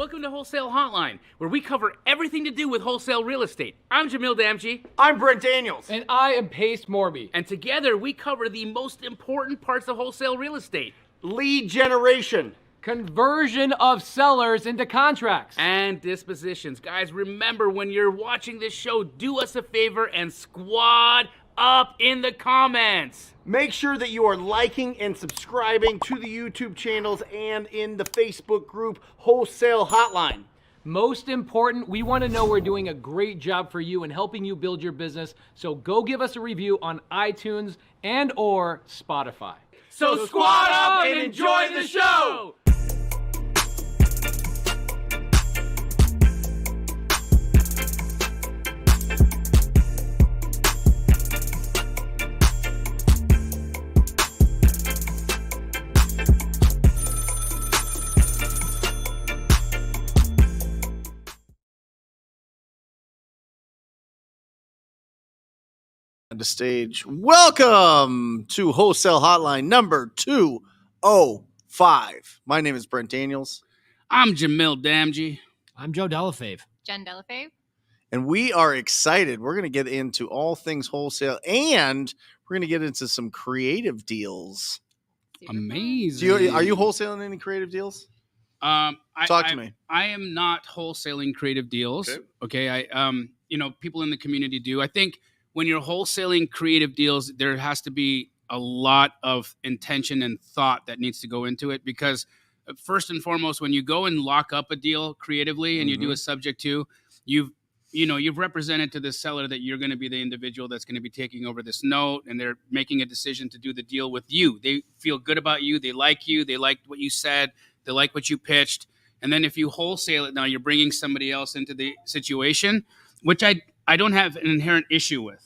welcome to Wholesale Hotline, where we cover everything to do with wholesale real estate. I'm Jamil Damji. I'm Brent Daniels. And I am Pace Morby. And together we cover the most important parts of wholesale real estate. Lead generation. Conversion of sellers into contracts. And dispositions. Guys, remember when you're watching this show, do us a favor and squad up in the comments. Make sure that you are liking and subscribing to the YouTube channels and in the Facebook group Wholesale Hotline. Most important, we want to know we're doing a great job for you and helping you build your business. So go give us a review on iTunes and or Spotify. So squad up and enjoy the show. The stage. Welcome to Wholesale Hotline number 205. My name is Brent Daniels. I'm Jamil Damji. I'm Joe Delafave. Jen Delafave. And we are excited. We're going to get into all things wholesale, and we're going to get into some creative deals. Amazing. Are you wholesaling any creative deals? Talk to me. I am not wholesaling creative deals. Okay. People in the community do. I think when you're wholesaling creative deals, there has to be a lot of intention and thought that needs to go into it, because first and foremost, when you go and lock up a deal creatively and you do a subject to, you've represented to the seller that you're going to be the individual that's going to be taking over this note, and they're making a decision to do the deal with you. They feel good about you. They like what you said. They like what you pitched. And then if you wholesale it, now you're bringing somebody else into the situation, which I don't have an inherent issue with.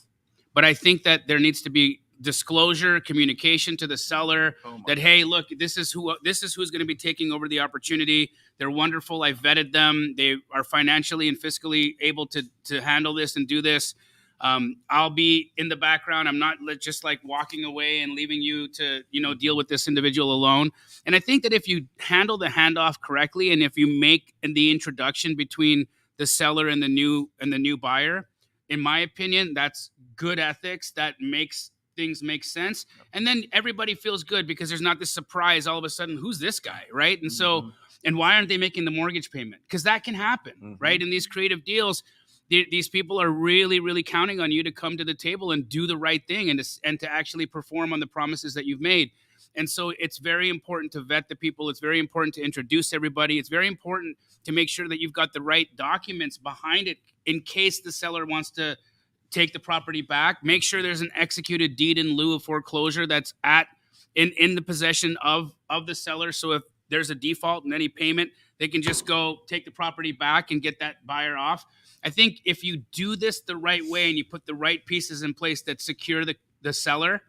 But I think that there needs to be disclosure, communication to the seller that, hey, look, this is who's going to be taking over the opportunity. They're wonderful. I vetted them. They are financially and fiscally able to handle this and do this. I'll be in the background. I'm not just like walking away and leaving you to, deal with this individual alone. And I think that if you handle the handoff correctly, and if you make the introduction between the seller and the new buyer, in my opinion, that's good ethics. That makes things make sense. And then everybody feels good because there's not this surprise all of a sudden, who's this guy, right? And so, and why aren't they making the mortgage payment? Because that can happen, right? In these creative deals, these people are really, really counting on you to come to the table and do the right thing and to actually perform on the promises that you've made. And so it's very important to vet the people. It's very important to introduce everybody. It's very important to make sure that you've got the right documents behind it in case the seller wants to take the property back. Make sure there's an executed deed in lieu of foreclosure that's in the possession of the seller. So if there's a default in any payment, they can just go take the property back and get that buyer off. I think if you do this the right way and you put the right pieces in place that secure the seller,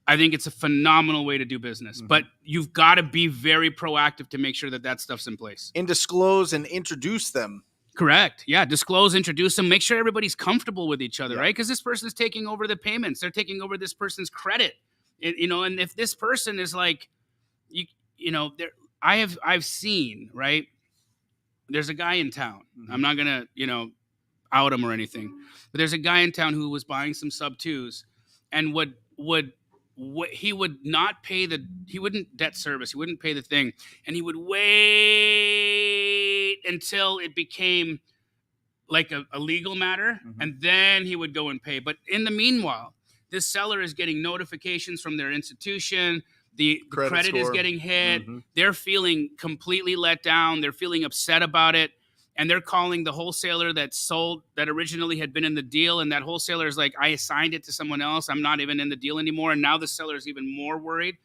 I think it's a phenomenal way to do business. But you've got to be very proactive to make sure that stuff's in place. And disclose and introduce them. Correct. Yeah. Disclose, introduce them, make sure everybody's comfortable with each other, right? Because this person's taking over the payments. They're taking over this person's credit. And if this person is like, I've seen, right? There's a guy in town. I'm not going to, out him or anything, but there's a guy in town who was buying some sub-twos and he would not pay he wouldn't debt service. He wouldn't pay the thing. And he would wait until it became like a legal matter. And then he would go and pay. But in the meanwhile, this seller is getting notifications from their institution. The credit is getting hit. They're feeling completely let down. They're feeling upset about it. And they're calling the wholesaler that originally had been in the deal. And that wholesaler is like, I assigned it to someone else. I'm not even in the deal anymore. And now the seller is even more worried.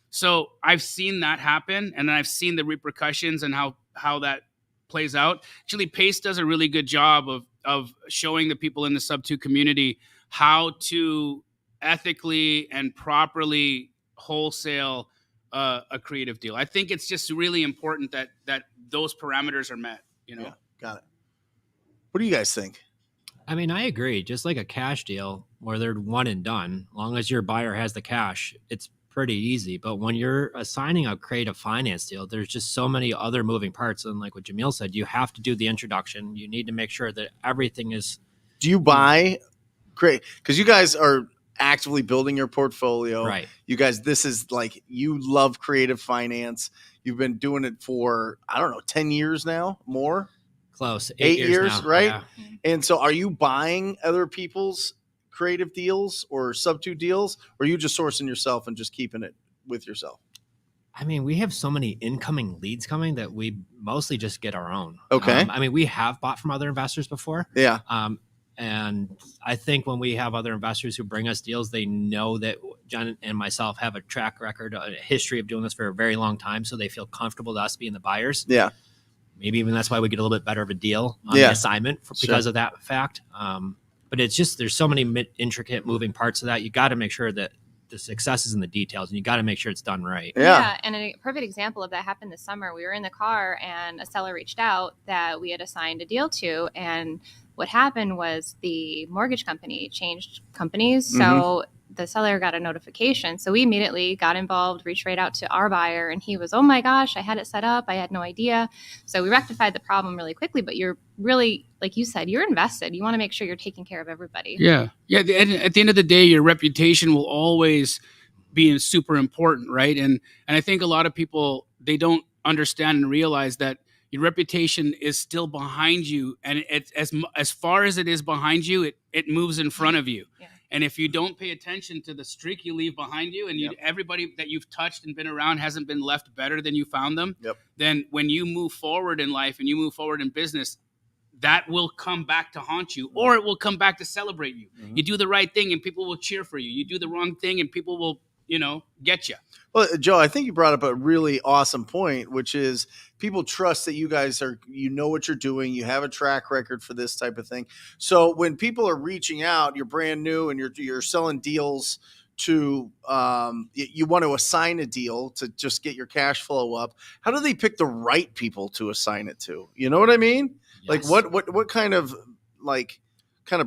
So I've seen that happen. And I've seen the repercussions and how that plays out. Actually, Pace does a really good job of showing the people in the subto community how to ethically and properly wholesale a creative deal. I think it's just really important that those parameters are met. Yeah, got it. What do you guys think? I mean, I agree. Just like a cash deal where they're one and done, as long as your buyer has the cash, it's pretty easy. But when you're assigning a creative finance deal, there's just so many other moving parts. And like what Jamil said, you have to do the introduction. You need to make sure that everything is. Do you buy great? Because you guys are actively building your portfolio. Right. You guys, this is like, you love creative finance. You've been doing it for, I don't know, 10 years now, more? Close. 8 years, now. right? Yeah. And so are you buying other people's creative deals or subto deals, or are you just sourcing yourself and just keeping it with yourself? I mean, we have so many incoming leads coming that we mostly just get our own. Okay. I mean, we have bought from other investors before. Yeah. And I think when we have other investors who bring us deals, they know that John and myself have a track record, a history of doing this for a very long time. So they feel comfortable to us being the buyers. Yeah. Maybe even that's why we get a little bit better of a deal on the assignment because of that fact. But it's just, there's so many intricate moving parts of that. You got to make sure that the success is in the details, and you got to make sure it's done right. Yeah. And a perfect example of that happened this summer. We were in the car and a seller reached out that we had assigned a deal to. And what happened was the mortgage company changed companies. So the seller got a notification. So we immediately got involved, reached right out to our buyer, and he was, oh my gosh, I had it set up. I had no idea. So we rectified the problem really quickly, but you're really, like you said, you're invested. You want to make sure you're taking care of everybody. Yeah. Yeah. At the end of the day, your reputation will always be super important, right? And I think a lot of people, they don't understand and realize that your reputation is still behind you. And it's as far as it is behind you, it moves in front of you. Yeah. And if you don't pay attention to the streak you leave behind you, and everybody that you've touched and been around hasn't been left better than you found them, then when you move forward in life and you move forward in business, that will come back to haunt you, or it will come back to celebrate you. You do the right thing and people will cheer for you. You do the wrong thing and people will, get you. Well, Joe, I think you brought up a really awesome point, which is people trust that you guys you know what you're doing. You have a track record for this type of thing. So when people are reaching out, you're brand new and you're selling deals to, you want to assign a deal to just get your cash flow up. How do they pick the right people to assign it to? You know what I mean? Yes. Like what kind of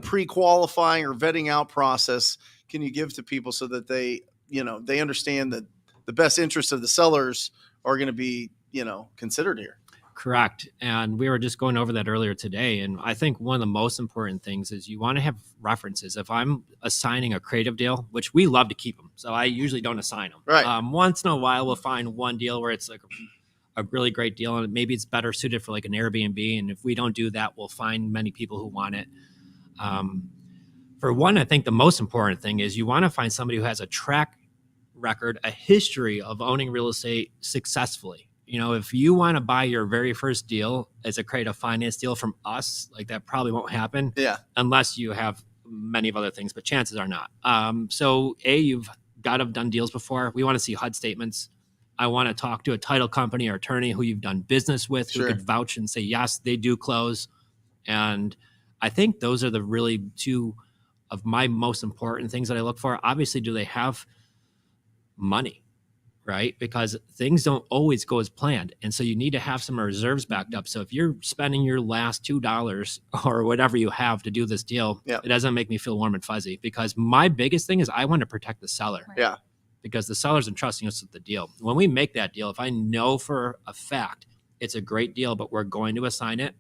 pre-qualifying or vetting out process can you give to people so that they understand that the best interests of the sellers are going to be, considered here? Correct. And we were just going over that earlier today. And I think one of the most important things is you want to have references. If I'm assigning a creative deal, which we love to keep them, so I usually don't assign them. Right. Once in a while, we'll find one deal where it's like a really great deal, and maybe it's better suited for like an Airbnb. And if we don't do that, we'll find many people who want it. For one, I think the most important thing is you want to find somebody who has a track record, a history of owning real estate successfully. If you want to buy your very first deal as a creative finance deal from us, like that probably won't happen. Yeah. Unless you have many of other things, but chances are not. So you've got to have done deals before. We want to see HUD statements. I want to talk to a title company or attorney who you've done business with, who could vouch and say, yes, they do close. And I think those are the really two of my most important things that I look for. Obviously, do they have money, right? Because things don't always go as planned. And so you need to have some reserves backed up. So if you're spending your last $2 or whatever you have to do this deal, it doesn't make me feel warm and fuzzy, because my biggest thing is I want to protect the seller. Right. Yeah. Because the seller's entrusting us with the deal. When we make that deal, if I know for a fact it's a great deal, but we're going to assign it,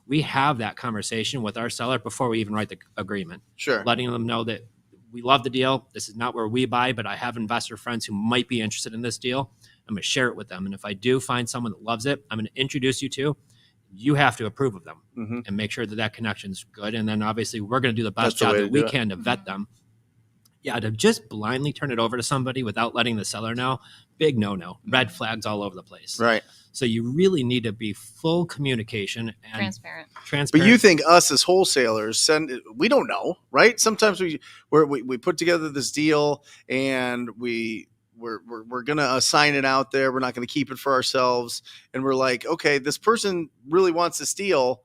we have that conversation with our seller before we even write the agreement. Sure. Letting them know that we love the deal. This is not where we buy, but I have investor friends who might be interested in this deal. I'm going to share it with them. And if I do find someone that loves it, I'm going to introduce you to. You have to approve of them and make sure that connection is good. And then obviously we're going to do the best job that we can to vet them. Yeah, to just blindly turn it over to somebody without letting the seller know, big no-no. Red flags all over the place. Right. So you really need to be full communication and Transparent. But you think us as wholesalers we don't know, right? Sometimes we put together this deal and we're going to assign it out there. We're not going to keep it for ourselves. And we're like, okay, this person really wants this deal.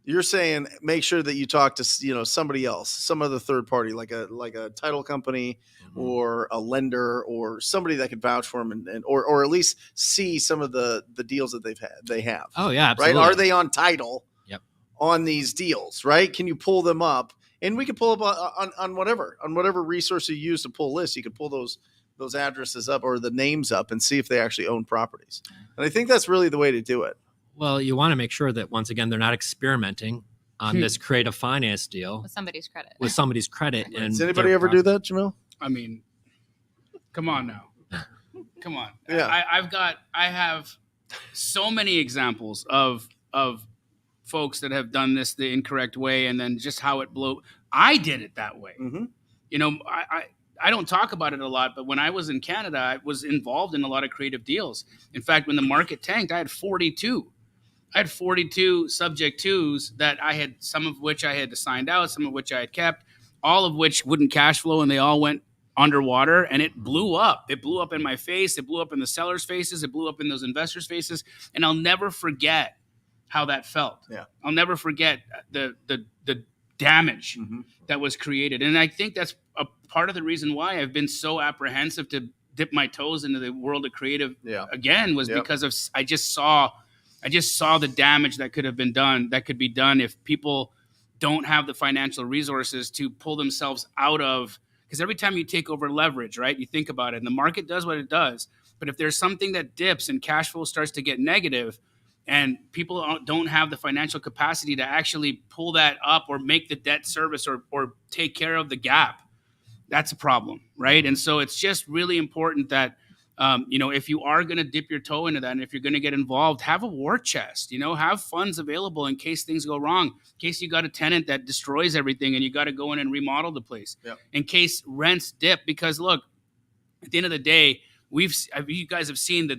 You're saying make sure that you talk to somebody else, some other third party, like a title company or a lender or somebody that could vouch for them or at least see some of the deals that they have. Oh yeah, absolutely. Right? Are they on title? Yep. On these deals, right? Can you pull them up? And we can pull up on whatever resource you use to pull lists. You can pull those those addresses up or the names up and see if they actually own properties. And I think that's really the way to do it. Well, you want to make sure that, once again, they're not experimenting on this creative finance deal With somebody's credit. And does anybody ever do that, Jamil? I mean, come on now. Come on. Yeah. I have so many examples of folks that have done this the incorrect way, and then just how it blew. I did it that way. Mm-hmm. You know, I don't talk about it a lot, but when I was in Canada, I was involved in a lot of creative deals. In fact, when the market tanked, I had 42. I had 42 subject twos that I had, some of which I had signed out, some of which I had kept, all of which wouldn't cash flow, and they all went underwater, and it blew up. It blew up in my face. It blew up in the sellers' faces. It blew up in those investors' faces. And I'll never forget how that felt. Yeah. I'll never forget the damage that was created. And I think that's a part of the reason why I've been so apprehensive to dip my toes into the world of creative again, was because of, I just saw the damage that could be done if people don't have the financial resources to pull themselves out of, because every time you take over leverage, right, you think about it, and the market does what it does. But if there's something that dips and cash flow starts to get negative, and people don't have the financial capacity to actually pull that up or make the debt service or take care of the gap, that's a problem, right? And so it's just really important that, if you are going to dip your toe into that, and if you're going to get involved, have a war chest, have funds available in case things go wrong, in case you got a tenant that destroys everything and you got to go in and remodel the place, in case rents dip. Because look, at the end of the day, you guys have seen the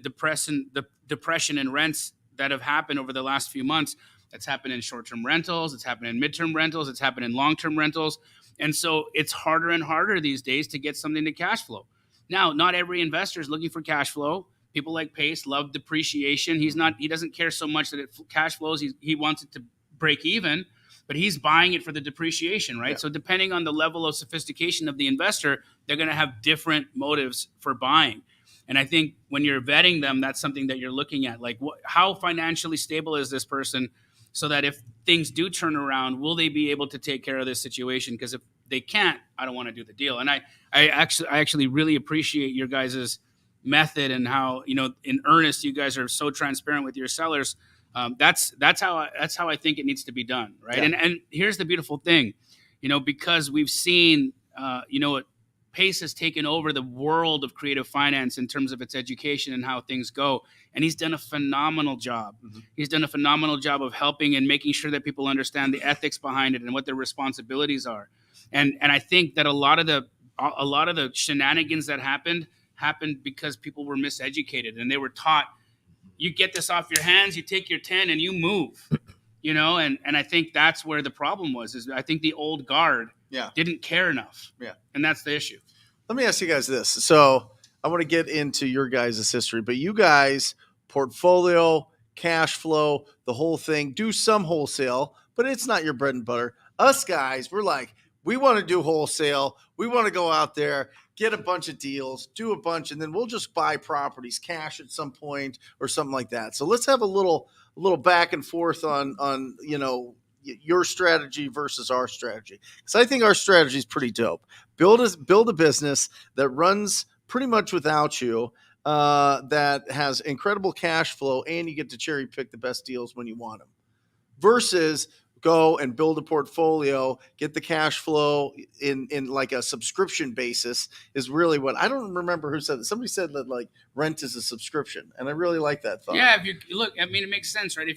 depression in rents that have happened over the last few months. That's happened in short-term rentals. It's happened in midterm rentals. It's happened in long-term rentals. And so it's harder and harder these days to get something to cash flow. Now, not every investor is looking for cash flow. People like Pace love depreciation. He doesn't care so much that it cash flows. He wants it to break even, but he's buying it for the depreciation, right? Yeah. So depending on the level of sophistication of the investor, they're going to have different motives for buying. And I think when you're vetting them, that's something that you're looking at. Like, how financially stable is this person, so that if things do turn around, will they be able to take care of this situation? Because if they can't, I don't want to do the deal. And I actually really appreciate your guys' method and how, in earnest, you guys are so transparent with your sellers. That's how I think it needs to be done, right? Yeah. And here's the beautiful thing, because we've seen, Pace has taken over the world of creative finance in terms of its education and how things go. And he's done a phenomenal job. Mm-hmm. He's done a phenomenal job of helping and making sure that people understand the ethics behind it and what their responsibilities are. And I think that a lot of the shenanigans that happened because people were miseducated, and they were taught, you get this off your hands, you take your 10 and you move, and I think that's where the problem was, I think the old guard didn't care enough. Yeah. And that's the issue. Let me ask you guys this. So I want to get into your guys' history, but you guys, portfolio, cash flow, the whole thing, do some wholesale, but it's not your bread and butter. Us guys, we're like, we want to do wholesale. We want to go out there, get a bunch of deals, do a bunch, and then we'll just buy properties, cash at some point or something like that. So let's have a little back and forth on your strategy versus our strategy. Because I think our strategy is pretty dope. Build a business that runs pretty much without you, that has incredible cash flow, and you get to cherry pick the best deals when you want them. Versus go and build a portfolio, get the cash flow in like a subscription basis is really what, I don't remember who said that. Somebody said that like rent is a subscription. And I really like that thought. Yeah. If you look, I mean, it makes sense, right?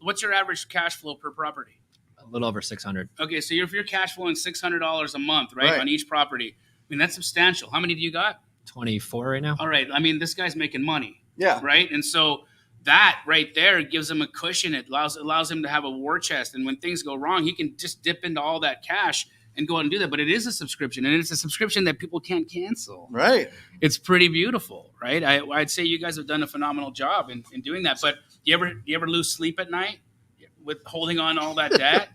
What's your average cash flow per property? A little over 600. Okay. So if you're cash flowing $600 a month, right, on each property, I mean, that's substantial. How many do you got? 24 right now. All right. I mean, this guy's making money. Yeah. Right. And so that right there gives him a cushion. It allows him to have a war chest. And when things go wrong, he can just dip into all that cash and go out and do that. But it is a subscription, and it's a subscription that people can't cancel. Right. It's pretty beautiful, right? I'd say you guys have done a phenomenal job in doing that. But do you ever lose sleep at night with holding on all that debt?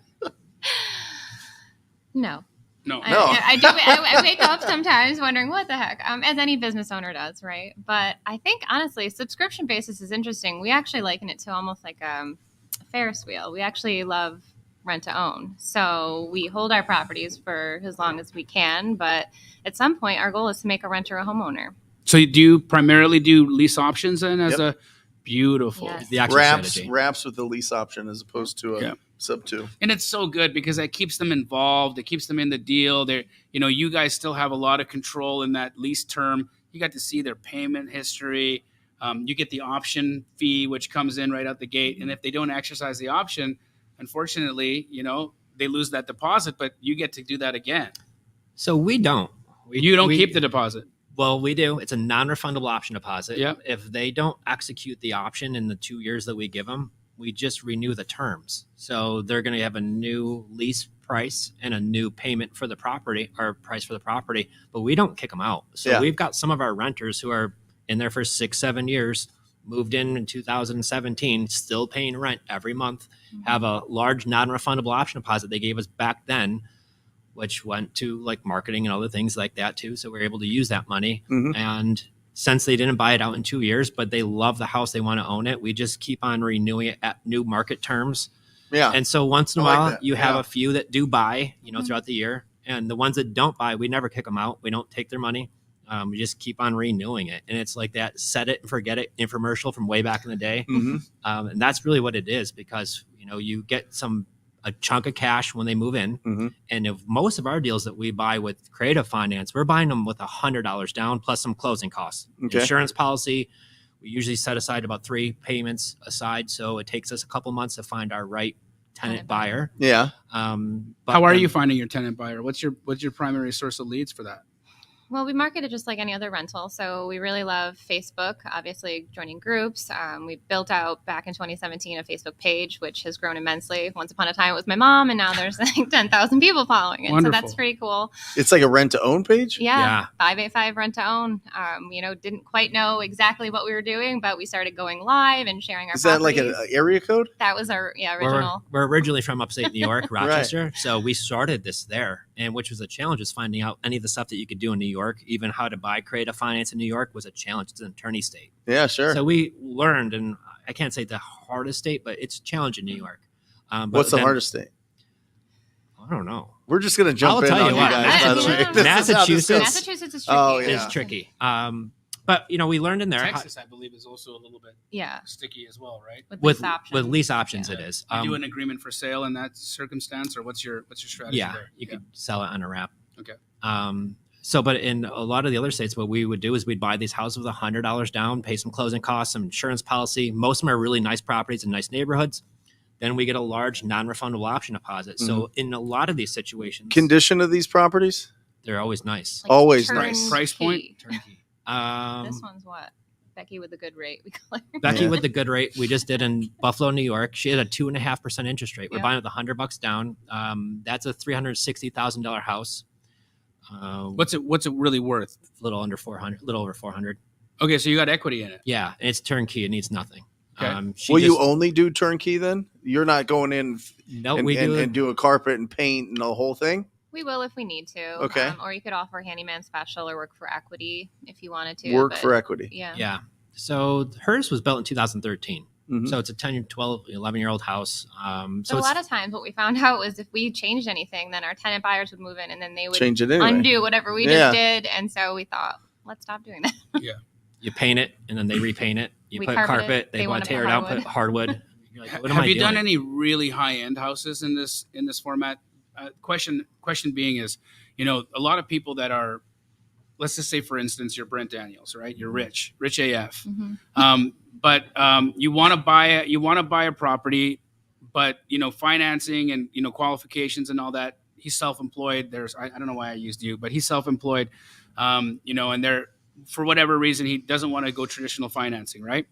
No. No. I do. I wake up sometimes wondering what the heck, as any business owner does, right? But I think, honestly, subscription basis is interesting. We actually liken it to almost like a Ferris wheel. We actually love rent to own. So we hold our properties for as long as we can, but at some point our goal is to make a renter a homeowner. So do you primarily do lease options then as a beautiful Yes. The actual strategy. Wraps with the lease option as opposed to a subto. And it's so good because that keeps them involved. It keeps them in the deal. They're, you guys still have a lot of control in that lease term. You got to see their payment history. You get the option fee, which comes in right out the gate. And if they don't exercise the option, unfortunately, they lose that deposit, but you get to do that again. So we don't. You don't keep the deposit. Well, we do. It's a non-refundable option deposit. Yep. If they don't execute the option in the 2 years that we give them, we just renew the terms. So they're going to have a new lease price and a new payment for the property, or price for the property, but we don't kick them out. So we've got some of our renters who are in there for 6-7 years, moved in 2017, still paying rent every month, have a large non-refundable option deposit they gave us back then, which went to like marketing and other things like that too. So we're able to use that money. And since they didn't buy it out in 2 years, but they love the house, they want to own it, we just keep on renewing it at new market terms. Yeah. And so once in a while, you have a few that do buy, throughout the year. And the ones that don't buy, we never kick them out. We don't take their money. We just keep on renewing it. And it's like that set it and forget it infomercial from way back in the day. And that's really what it is, because, you get a chunk of cash when they move in. And if most of our deals that we buy with creative finance, we're buying them with $100 down plus some closing costs. Insurance policy, we usually set aside about 3 payments aside. So it takes us a couple months to find our right tenant buyer. But how are you finding your tenant buyer? What's your primary source of leads for that? Well, we market it just like any other rental. So we really love Facebook, obviously joining groups. We built out back in 2017 a Facebook page, which has grown immensely. Once upon a time, it was my mom, and now there's like 10,000 people following it. Wonderful. So that's pretty cool. It's like a rent to own page? Yeah. 585 rent to own. Didn't quite know exactly what we were doing, but we started going live and sharing our Is that like an area code? That was our original. We're originally from upstate New York, Rochester. So we started this there, and which was a challenge, is finding out any of the stuff that you could do in New York. Even how to buy creative finance in New York was a challenge. It's an attorney state. Yeah, sure. So we learned, and I can't say the hardest state, but it's a challenge in New York. What's the hardest state? I don't know. We're just going to jump in on you guys, by the way. Massachusetts is tricky. It's tricky. But, we learned in there. Texas, I believe, is also a little bit sticky as well, right? With lease options, it is. You do an agreement for sale in that circumstance, or what's your strategy there? You could sell it on a wrap. Okay. But in a lot of the other states, what we would do is we'd buy these houses with $100 down, pay some closing costs, some insurance policy. Most of them are really nice properties in nice neighborhoods. Then we get a large non-refundable option deposit. So in a lot of these situations, condition of these properties, they're always nice. Like always nice. Price point. Turnkey. This one's what? Becky with the good rate. We call her. Becky with the good rate. We just did in Buffalo, New York. She had a 2.5% interest rate. We're buying with $100 down. That's a $360,000 house. What's it really worth? A little under 400, a little over 400. Okay, so you got equity in it. Yeah, it's turnkey. It needs nothing. Okay. Will you only do turnkey then? You're not going in and do a carpet and paint and the whole thing? We will if we need to. Okay. Or you could offer handyman special or work for equity if you wanted to. Work for equity. Yeah. Yeah. So hers was built in 2013. So it's a 10, 12, 11-year-old house. So a lot of times what we found out was if we changed anything, then our tenant buyers would move in and then they would change it anyway. Undo whatever we just did. And so we thought, let's stop doing that. Yeah. You paint it and then they repaint it. You put carpet, they want to tear it out, put hardwood. You're like, what am I doing? Have you done any really high-end houses in this format? Question being is, a lot of people that are, let's just say, for instance, you're Brent Daniels, right? You're rich AF. But you want to buy a property, but financing and qualifications and all that. He's self-employed. I don't know why I used you, but he's self-employed. And for whatever reason he doesn't want to go traditional financing, right?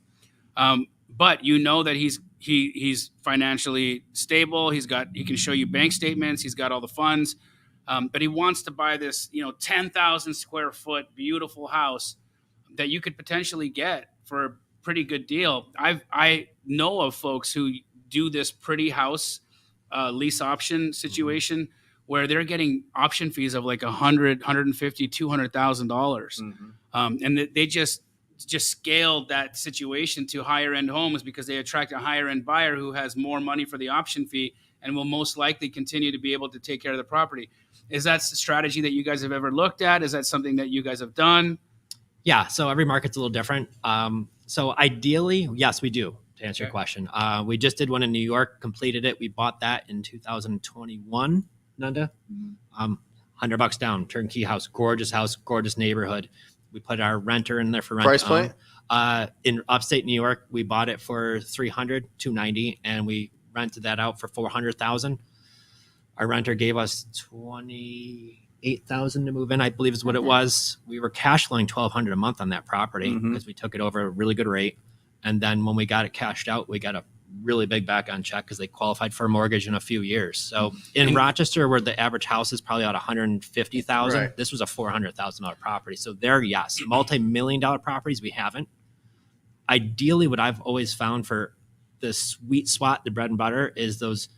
But that he's financially stable. He can show you bank statements. He's got all the funds. But he wants to buy this 10,000 square foot beautiful house that you could potentially get for a pretty good deal. I know of folks who do this pretty house lease option situation where they're getting option fees of like $100,000, $150,000, $200,000. And they just scaled that situation to higher end homes because they attract a higher end buyer who has more money for the option fee and will most likely continue to be able to take care of the property. Is that a strategy that you guys have ever looked at? Is that something that you guys have done? Yeah, so every market's a little different. So ideally, yes, we do, to answer your question. We just did one in New York, completed it. We bought that in 2021, Nanda. $100 down, turnkey house, gorgeous neighborhood. We put our renter in there for rent. Price point? In upstate New York, we bought it for $290, and we rented that out for $400,000. Our renter gave us $28,000 to move in, I believe is what it was. We were cash flowing $1,200 a month on that property because we took it over a really good rate. And then when we got it cashed out, we got a really big back on check because they qualified for a mortgage in a few years. So in Rochester, where the average house is probably about $150,000, this was a $400,000 property. So there, yes, multi-million-dollar properties we haven't. Ideally, what I've always found for the sweet spot, the bread and butter, is those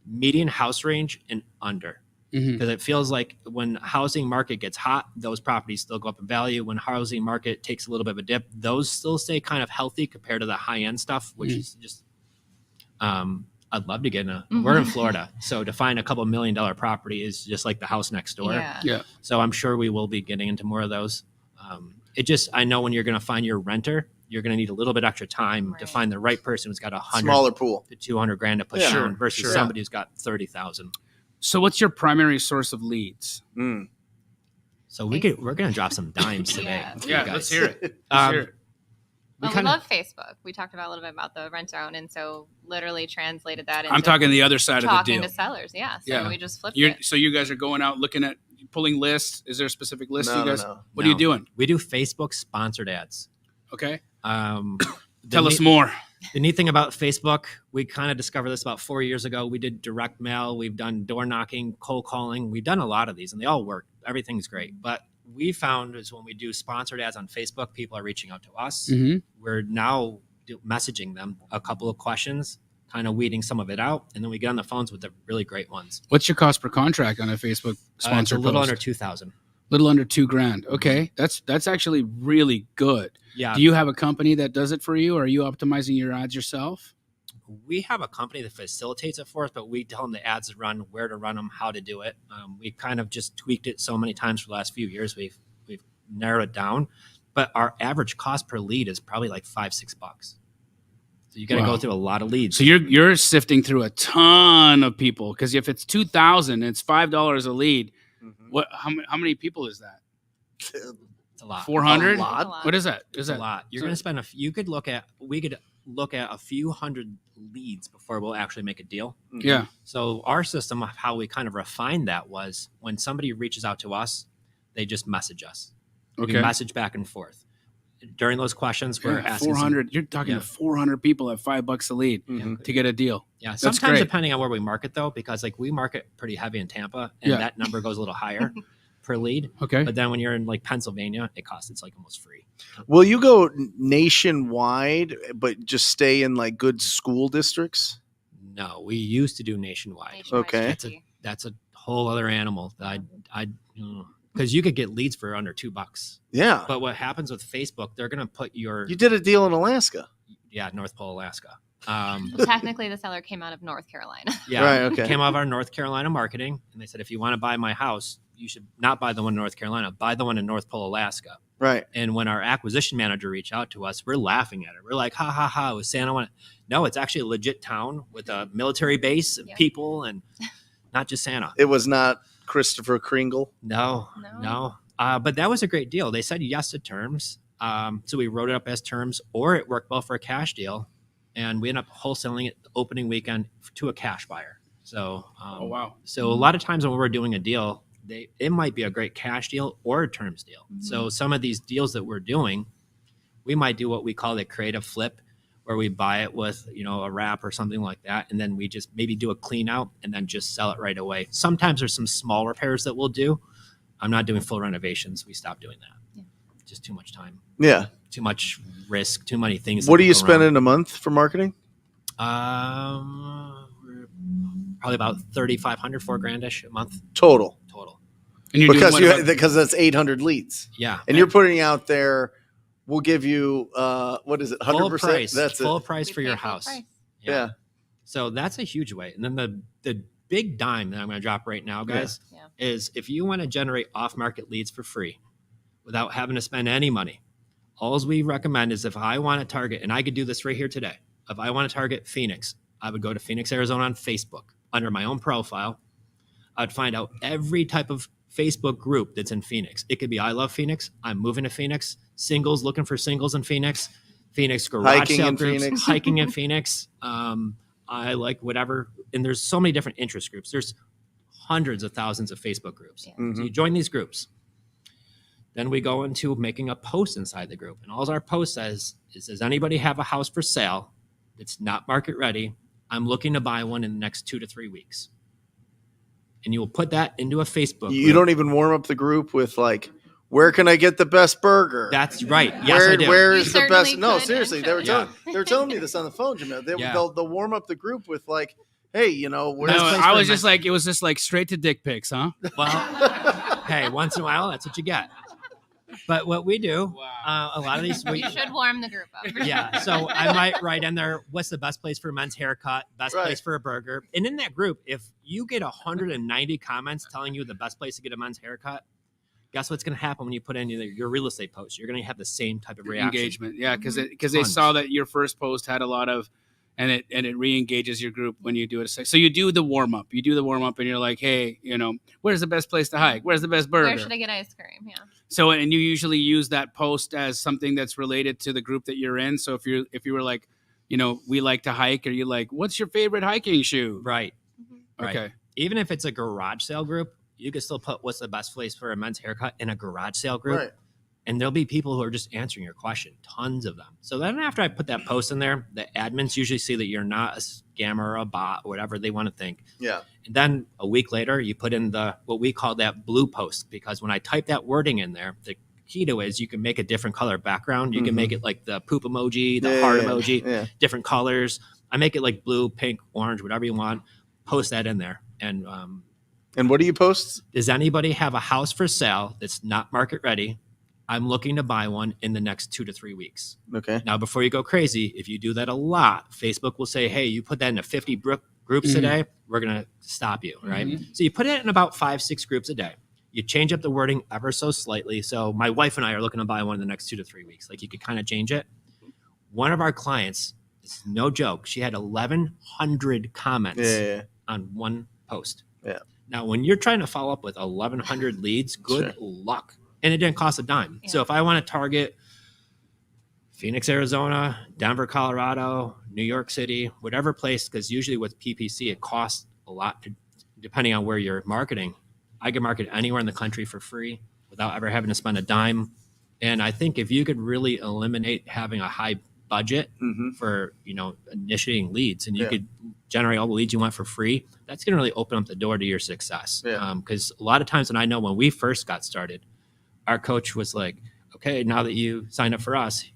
median house range and under. Because it feels like when housing market gets hot, those properties still go up in value. When housing market takes a little bit of a dip, those still stay kind of healthy compared to the high end stuff, which is just, I'd love to get in we're in Florida. So to find a couple $1 million property is just like the house next door. Yeah. So I'm sure we will be getting into more of those. I know when you're going to find your renter, you're going to need a little bit extra time to find the right person who's got smaller pool to $200,000 to put down versus somebody who's got 30,000. So what's your primary source of leads? So we're going to drop some dimes today. Yeah, let's hear it. We love Facebook. We talked about a little bit about the rent zone, and so literally translated that into I'm talking the other side of the deal. Talking to sellers, So we just flipped it. So you guys are going out looking at pulling lists. Is there a specific list you guys? No. What are you doing? We do Facebook sponsored ads. Okay. Tell us more. The neat thing about Facebook, we kind of discovered this about 4 years ago. We did direct mail. We've done door knocking, cold calling. We've done a lot of these, and they all work. Everything's great. But we found is when we do sponsored ads on Facebook, people are reaching out to us. We're now messaging them a couple of questions, kind of weeding some of it out, and then we get on the phones with the really great ones. What's your cost per contract on a Facebook sponsored It's a little post? under $2,000. Little under $2,000. Okay, that's actually really good. Yeah. Do you have a company that does it for you, or are you optimizing your ads yourself? We have a company that facilitates it for us, but we tell them the ads to run, where to run them, how to do it. We kind of just tweaked it so many times for the last few years. We've narrowed it down, but our average cost per lead is probably like $5-6. So you got to go through a lot of leads. So you're sifting through a ton of people, because if it's $2,000, it's $5 a lead. What? How many people is that? It's a lot. 400? A lot? What is that? It's a lot. You're going to spend we could look at a few hundred leads before we'll actually make a deal. Yeah. So our system of how we kind of refined that was when somebody reaches out to us, they just message us. Okay. We message back and forth. During those questions, we're asking 400. You're talking to 400 people at $5 a lead to get a deal. Yeah. That's Sometimes great. depending on where we market though, because like we market pretty heavy in Tampa and that number goes a little higher per lead. Okay. But then when you're in like Pennsylvania, it's like almost free. Will you go nationwide, but just stay in like good school districts? No, we used to do nationwide. Okay. That's a whole other animal that because you could get leads for under $2. Yeah. But what happens with Facebook, they're going to put You did a deal in Alaska. North Pole, Alaska. Well, technically, the seller came out of North Carolina. Yeah. Right, okay. Came out of our North Carolina marketing. And they said, if you want to buy my house, you should not buy the one in North Carolina, buy the one in North Pole, Alaska. Right. And when our acquisition manager reached out to us, we're laughing at it. We're like, ha, ha, ha. Was Santa No, it's actually a legit town with a military base and people and not just Santa. It was not Christopher Kringle. No. But that was a great deal. They said yes to terms. So we wrote it up as terms, or it worked well for a cash deal. And we ended up wholesaling it the opening weekend to a cash buyer. So, So a lot of times when we're doing a deal, it might be a great cash deal or a terms deal. So some of these deals that we're doing, we might do what we call the creative flip, where we buy it with, a wrap or something like that. And then we just maybe do a clean out and then just sell it right away. Sometimes there's some small repairs that we'll do. I'm not doing full renovations. We stopped doing that. Yeah. Just too much time. Yeah. Too much risk, too many things. What do you spend in a month for marketing? Probably about $3,500, $4,000-ish a month. Total. And you're because that's 800 leads. Yeah. And you're putting out there, we'll give you, what is it? 100%. Full price. That's full it. price for your house. Yeah. So that's a huge way. And then the big dime that I'm going to drop right now, guys, is if you want to generate off-market leads for free without having to spend any money, all we recommend is if I want to target, and I could do this right here today, if I want to target Phoenix, I would go to Phoenix, Arizona on Facebook under my own profile. I'd find out every type of Facebook group that's in Phoenix. It could be I Love Phoenix, I'm moving to Phoenix, singles looking for singles in Phoenix, Phoenix garage Hiking sale in groups, Phoenix. hiking in Phoenix. I like whatever. And there's so many different interest groups. There's hundreds of thousands of Facebook groups. Yeah. So you join these groups. Then we go into making a post inside the group. And all our post says is, does anybody have a house for sale that's not market ready? I'm looking to buy one in the next 2 to 3 weeks. And you will put that into a Facebook You group. don't even warm up the group with like, where can I get the best burger? That's right. Yes, I do. Where You is the certainly best? No, could, seriously, they were actually. telling me this on the phone, Jamil. Yeah. They'll warm up the group with like, hey, you know, where's No, the place I for was men- just like, it was just like straight to dick pics, huh? Well, hey, once in a while, that's what you get. But what we do, a lot of these, You should warm the group up. yeah. So I might write in there, what's the best place for a men's haircut, best Right. place for a burger. And in that group, if you get 190 comments telling you the best place to get a men's haircut, guess what's going to happen when you put in your real estate post? You're going to have the same type of reaction. Engagement, yeah, because they Tons. saw that your first post had a lot of, and it re-engages your group when you do it. So you do the warm up. You do the warm up, and you're like, hey, you know, where's the best place to hike? Where's the best burger? Where should I get ice cream? Yeah. So, and you usually use that post as something that's related to the group that you're in. So if you were like, you know, we like to hike, or you like, what's your favorite hiking shoe? Right. Right. Okay. Even if it's a garage sale group, you can still put what's the best place for a men's haircut in a garage sale group. Right. And there'll be people who are just answering your question, tons of them. So then after I put that post in there, the admins usually see that you're not a scammer or a bot or whatever they want to think. Yeah. And then a week later, you put in what we call that blue post, because when I type that wording in there, the key to it is you can make a different color background. You can make it like the poop emoji, the heart emoji, different colors. I make it like blue, pink, orange, whatever you want. Post that in there. And what do you post? does anybody have a house for sale that's not market ready? I'm looking to buy one in the next 2 to 3 weeks. Okay. Now, before you go crazy, if you do that a lot, Facebook will say, hey, you put that into 50 groups today, we're going to stop you, right? So you put it in about 5-6 groups a day. You change up the wording ever so slightly. So my wife and I are looking to buy one in the next 2 to 3 weeks. Like, you could kind of change it. One of our clients, it's no joke, she had 1,100 comments on one post. Yeah. Now, when you're trying to follow up with 1,100 leads, good luck. And it didn't cost a dime. Yeah. So if I want to target Phoenix, Arizona, Denver, Colorado, New York City, whatever place, because usually with PPC, it costs a lot depending on where you're marketing. I can market anywhere in the country for free without ever having to spend a dime. And I think if you could really eliminate having a high budget for, initiating leads, and you could generate all the leads you want for free, that's going to really open up the door to your success. Because a lot of times, and I know when we first got started, our coach was like, okay, now that you signed up for us,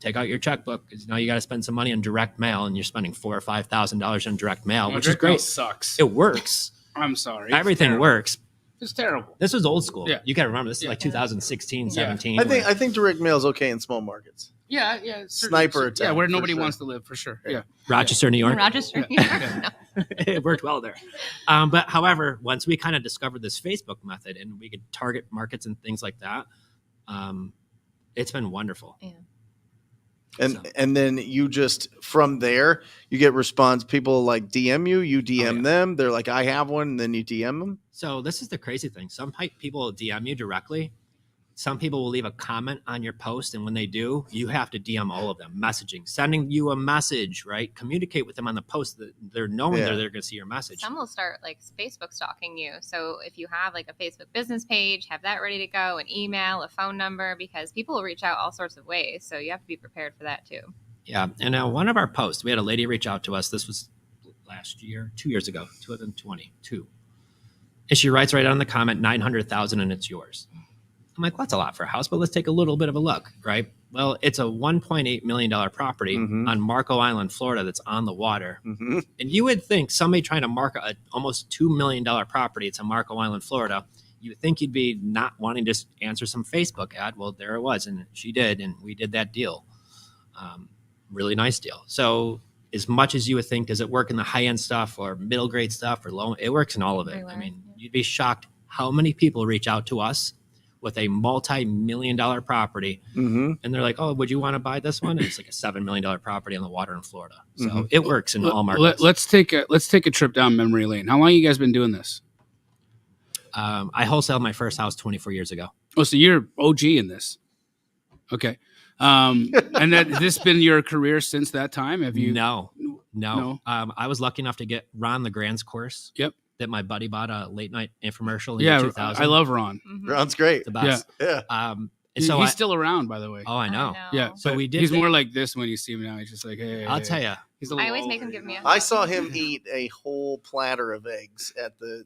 take out your checkbook, because now you got to spend some money on direct mail, and you're spending $4,000 or $5,000 on direct mail, which is great. Sucks. It works. I'm sorry. Everything works. It's terrible. This was old school. Yeah. You got to remember, this is like 2016, 17. I think direct mail is okay in small markets. Yeah. Sniper attack. Yeah, where for nobody sure. wants to live, for sure. Yeah. Rochester, New York. Rochester. Yeah. It worked well there. But however, once we kind of discovered this Facebook method and we could target markets and things like that, it's been wonderful. Yeah. And then you just, from there, you get response. People like DM you DM them. They're like, I have one. And then you DM them. So this is the crazy thing. Some people will DM you directly. Some people will leave a comment on your post. And when they do, you have to DM all of them, messaging, sending you a message, right? Communicate with them on the post that they're knowing they're going to see your message. Some will start like Facebook stalking you. So if you have like a Facebook business page, have that ready to go, an email, a phone number, because people will reach out all sorts of ways. So you have to be prepared for that too. Yeah. And one of our posts, we had a lady reach out to us. This was last year, 2 years ago, 2022. And she writes right on the comment, 900,000 and it's yours. I'm like, well, that's a lot for a house, but let's take a little bit of a look, right? Well, it's a $1.8 million property on Marco Island, Florida, that's on the water. And you would think somebody trying to market a almost $2 million property, it's in Marco Island, Florida, you would think you'd be not wanting to just answer some Facebook ad. Well, there it was, and she did, and we did that deal. Really nice deal. So as much as you would think, does it work in the high end stuff or middle grade stuff or low? It works in all of it. Everywhere. I mean, you'd be shocked how many people reach out to us with a multi-million-dollar property, and they're like, "Oh, would you want to buy this one?" And it's like a $7 million property on the water in Florida. So it works in all markets. Let's take a trip down memory lane. How long you guys been doing this? I wholesaled my first house 24 years ago. Oh, so you're OG in this. Okay. And that this been your career since that time? Have you? No. I was lucky enough to get Ron LeGrand's course. Yep. That my buddy bought a late night infomercial in 2000. I love Ron. Ron's great. The best. Yeah. And He's still around, by the way. Oh, I know. Yeah. So we did. He's more like this when you see him now. He's just like, hey. I'll tell you. He's a I little always make older, him give me a I saw him eat a whole platter of eggs at the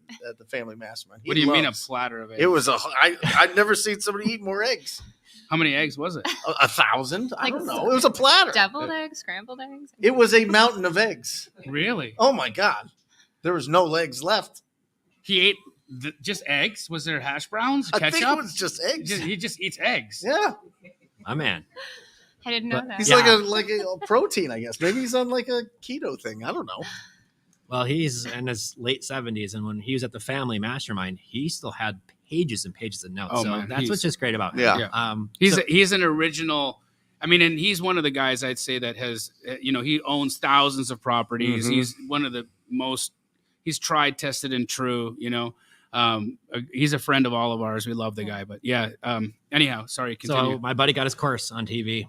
family mastermind. What do you mean a platter of eggs? It was I'd never seen somebody eat more eggs. How many eggs was it? 1,000? I Like don't know. It was a platter. deviled eggs, scrambled eggs. It was a mountain of eggs. Really? Oh my God. There was no legs left. He ate just eggs? Was there hash browns, I ketchup? think it was just eggs. He just eats eggs. Yeah. My man. I didn't know that. He's Yeah. like a protein, I guess. Maybe he's on like a keto thing. I don't know. Well, he's in his late 70s, and when he was at the family mastermind, he still had pages and pages of notes. Oh, so man, that's what's just great about him. Yeah. He's an original. I mean, and he's one of the guys I'd say that has, he owns thousands of properties. Mhm. He's one of the most. He's tried, tested, and true. He's a friend of all of ours. We love the guy. But yeah. Anyhow, sorry. Continue. So my buddy got his course on TV,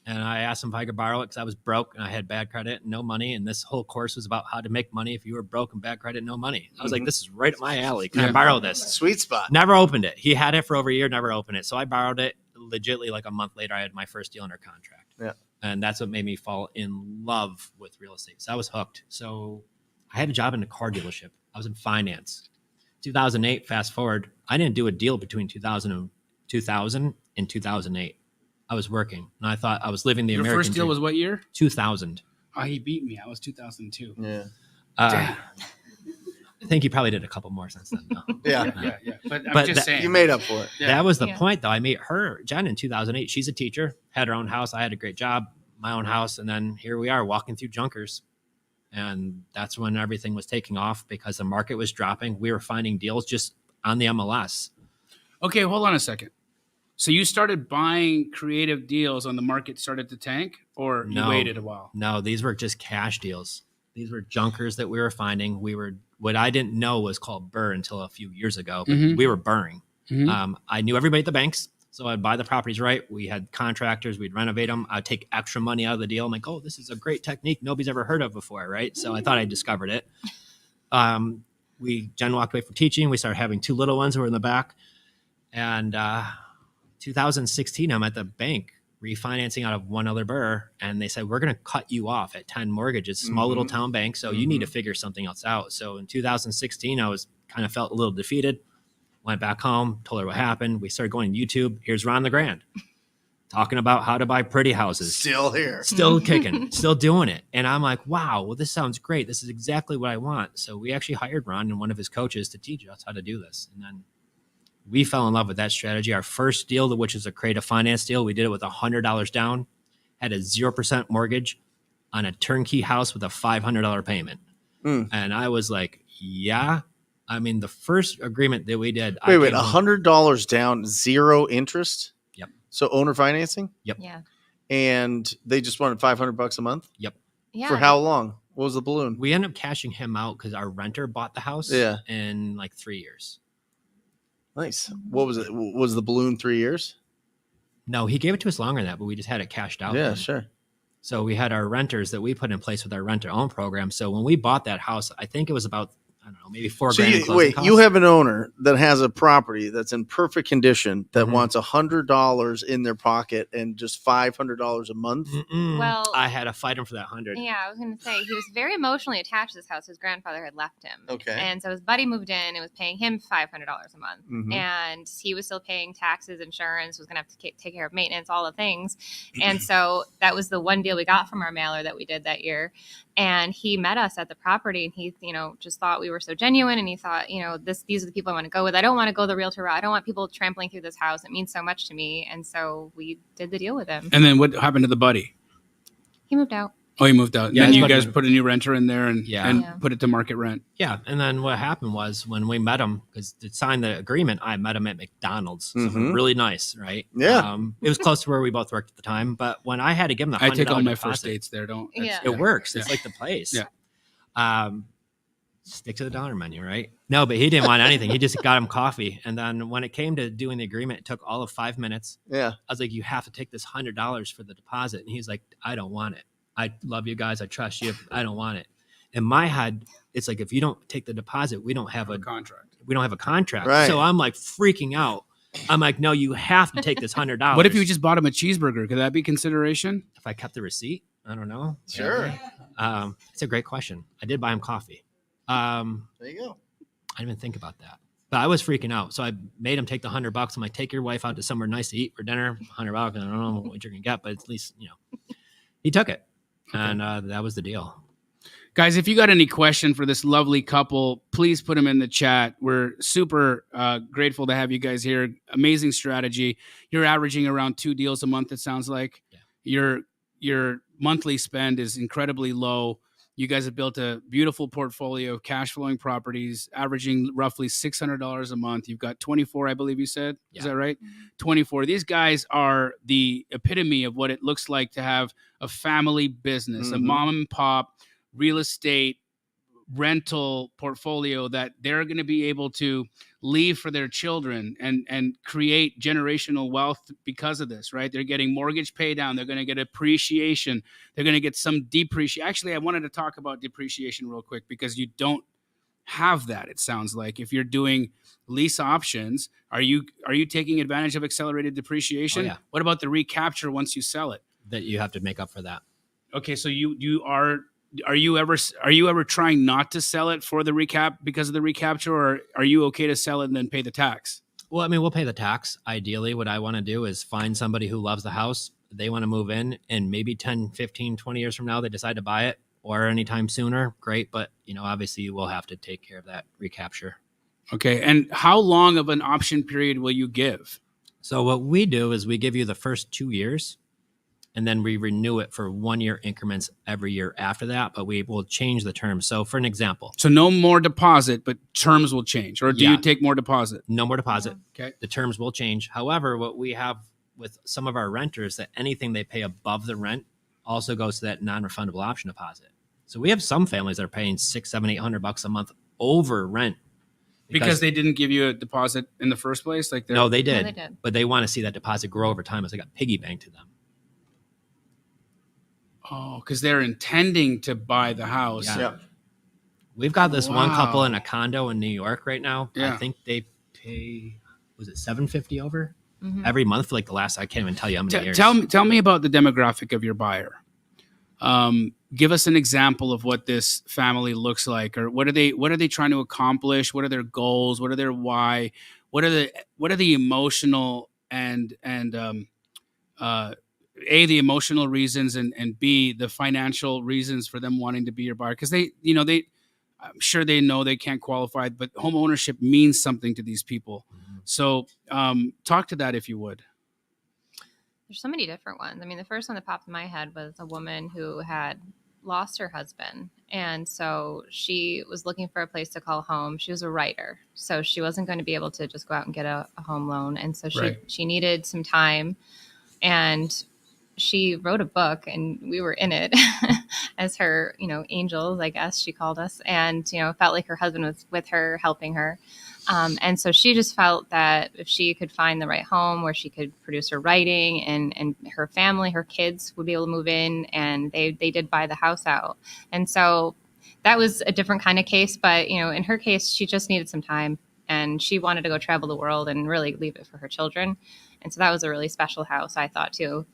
and I asked him if I could borrow it because I was broke and I had bad credit and no money. And this whole course was about how to make money if you were broke and bad credit, no money. I was like, this is right up my alley. Can I borrow this? Sweet spot. Never opened it. He had it for over a year, never opened it. So I borrowed it. Legitly, like a month later, I had my first deal under contract. Yeah. And that's what made me fall in love with real estate. So I was hooked. So I had a job in a car dealership. I was in finance. 2008, fast forward, I didn't do a deal between 2000 and 2008. I was working, and I thought I was living the Your American first deal dream. was what year? 2000. Oh, he beat me. I was 2002. Yeah. I think you probably did a couple more since then. Though. Yeah. Yeah. But I'm But just that- saying. You made up for it. Yeah. That was the Yeah. point, though. I met her, Jen, in 2008. She's a teacher, had her own house. I had a great job, my own house, and then here we are walking through Junkers. And that's when everything was taking off because the market was dropping. We were finding deals just on the MLS. Okay, hold on a second. So you started buying creative deals on the market started to tank, or you No. waited a while? No, these were just cash deals. These were junkers that we were finding. What I didn't know was called burr until a few years ago, but Mhm. we were burring. Mhm. I knew everybody at the banks, so I'd buy the properties right. We had contractors, we'd renovate them. I'd take extra money out of the deal. I'm like, oh, this is a great technique nobody's ever heard of before, right? So I thought I discovered it. Jen walked away from teaching. We started having two little ones who were in the back. And 2016, I'm at the bank refinancing out of one other burr, and they said, we're going to cut you off at 10 mortgages, small little town bank, so you need to figure something else out. So in 2016, I was kind of felt a little defeated, went back home, told her what happened. We started going to YouTube. Here's Ron LeGrand talking about how to buy pretty houses. Still here. Still kicking, still doing it. And I'm like, wow, well, this sounds great. This is exactly what I want. So we actually hired Ron and one of his coaches to teach us how to do this. And then we fell in love with that strategy. Our first deal, which is a creative finance deal, we did it with $100 down, had a 0% mortgage on a turnkey house with a $500 payment. And I was like, yeah. I mean, the first agreement that we did. Wait, $100 down, zero interest? Yep. So owner financing? Yeah. And they just wanted $500 a month? Yep. Yeah. For how long? What was the balloon? We ended up cashing him out because our renter bought the house in like 3 years. Nice. What was it? Was the balloon 3 years? No, he gave it to us longer than that, but we just had it cashed out. Yeah, then. sure. So we had our renters that we put in place with our renter-own program. So when we bought that house, I think it was about, I don't know, maybe $4 So grand. in you, closing wait, costs. you have an owner that has a property that's in perfect condition that Mhm. wants $100 in their pocket and just $500 a month? Mm-mm. Well- I had to fight him for that 100. Yeah, I was going to say he was very emotionally attached to this house. His grandfather had left him. Okay. And so his buddy moved in and was paying him $500 a month. Mhm. And he was still paying taxes, insurance, was going to have to take care of maintenance, all the things. And so that was the one deal we got from our mailer that we did that year. And he met us at the property and he, just thought we were so genuine. And he thought, these are the people I want to go with. I don't want to go the realtor route. I don't want people trampling through this house. It means so much to me. And so we did the deal with him. And then what happened to the buddy? He moved out. Oh, you moved out. Yeah, Then it's you about- guys put a new renter in there and Yeah. put it to market rent. Yeah. And then what happened was when we met him, because to sign the agreement, I met him at McDonald's. So Mhm. really nice, right? Yeah. It was close to where we both worked at the time. But when I had to give him the $100 I take all my deposit, first dates there. Don't. Yeah. it works. Yeah. It's like the place. Yeah. Stick to the dollar menu, right? No, but he didn't want anything. He just got him coffee. And then when it came to doing the agreement, it took all of 5 minutes. Yeah. I was like, you have to take this $100 for the deposit. And he's like, I don't want it. I love you guys. I trust you. I don't want it. In my head, it's like, if you don't take the deposit, we don't have a contract. we don't have a contract. Right. So I'm like freaking out. I'm like, no, you have to take this $100. What if you just bought him a cheeseburger? Could that be consideration? if I kept the receipt? I don't know. Sure. It's a great question. I did buy him coffee. There you go. I didn't even think about that. But I was freaking out. So I made him take the $100. I'm like, take your wife out to somewhere nice to eat for dinner. $100. I don't know what you're going to get, but at least, he took it. And that was the deal. Guys, if you got any question for this lovely couple, please put them in the chat. We're super grateful to have you guys here. Amazing strategy. You're averaging around 2 deals a month, it sounds like. Yeah. Your monthly spend is incredibly low. You guys have built a beautiful portfolio of cash flowing properties, averaging roughly $600 a month. You've got 24, I believe you said. Yeah. Is that right? 24. These guys are the epitome of what it looks like to have a family business, a Mhm. mom and pop real estate rental portfolio that they're going to be able to leave for their children and create generational wealth because of this, right? They're getting mortgage pay down. They're going to get appreciation. They're going to get some depreciation. Actually, I wanted to talk about depreciation real quick because you don't have that. It sounds like if you're doing lease options, are you taking advantage of accelerated depreciation? Oh, yeah. What about the recapture once you sell it? That you have to make up for that. Okay, so are you ever trying not to sell it for the recap because of the recapture, or are you okay to sell it and then pay the tax? Well, I mean, we'll pay the tax. Ideally, what I want to do is find somebody who loves the house. They want to move in, and maybe 10, 15, 20 years from now, they decide to buy it, or anytime sooner. Great. But, obviously you will have to take care of that recapture. Okay. And how long of an option period will you give? So what we do is we give you the first 2 years, and then we renew it for 1 year increments every year after that, but we will change the terms. So for an example, So no more deposit, but terms will change, or do Yeah. you take more deposit? no more deposit. Okay. The terms will change. However, what we have with some of our renters, that anything they pay above the rent also goes to that non-refundable option deposit. So we have some families that are paying $600, $700, $800 a month over rent. Because they didn't give you a deposit in the first place? Like No, they did, they did. but they want to see that deposit grow over time as like a piggy bank to them. Oh, because they're intending to buy the house. Yeah. Yeah. We've got this one couple Wow. in a condo in New York right now. Yeah. I think they pay, was it $750 over Mhm. every month for like the last, I can't even tell you how many years. Tell me about the demographic of your buyer. Give us an example of what this family looks like, or what are they trying to accomplish? What are their goals? What are their why? What are the emotional and A, the emotional reasons, and B, the financial reasons for them wanting to be your buyer? Because I'm sure they know they can't qualify, but home ownership means something to these people. So talk to that if you would. There's so many different ones. I mean, the first one that popped in my head was a woman who had lost her husband. And so she was looking for a place to call home. She was a writer. So she wasn't going to be able to just go out and get a home loan. And so she needed some time. And she wrote a book, and we were in it as her, angels, I guess she called us, and, felt like her husband was with her, helping her. And so she just felt that if she could find the right home where she could produce her writing, and her family, her kids would be able to move in, and they did buy the house out. And so that was a different kind of case. But, in her case, she just needed some time, and she wanted to go travel the world and really leave it for her children. And so that was a really special house, I thought, too.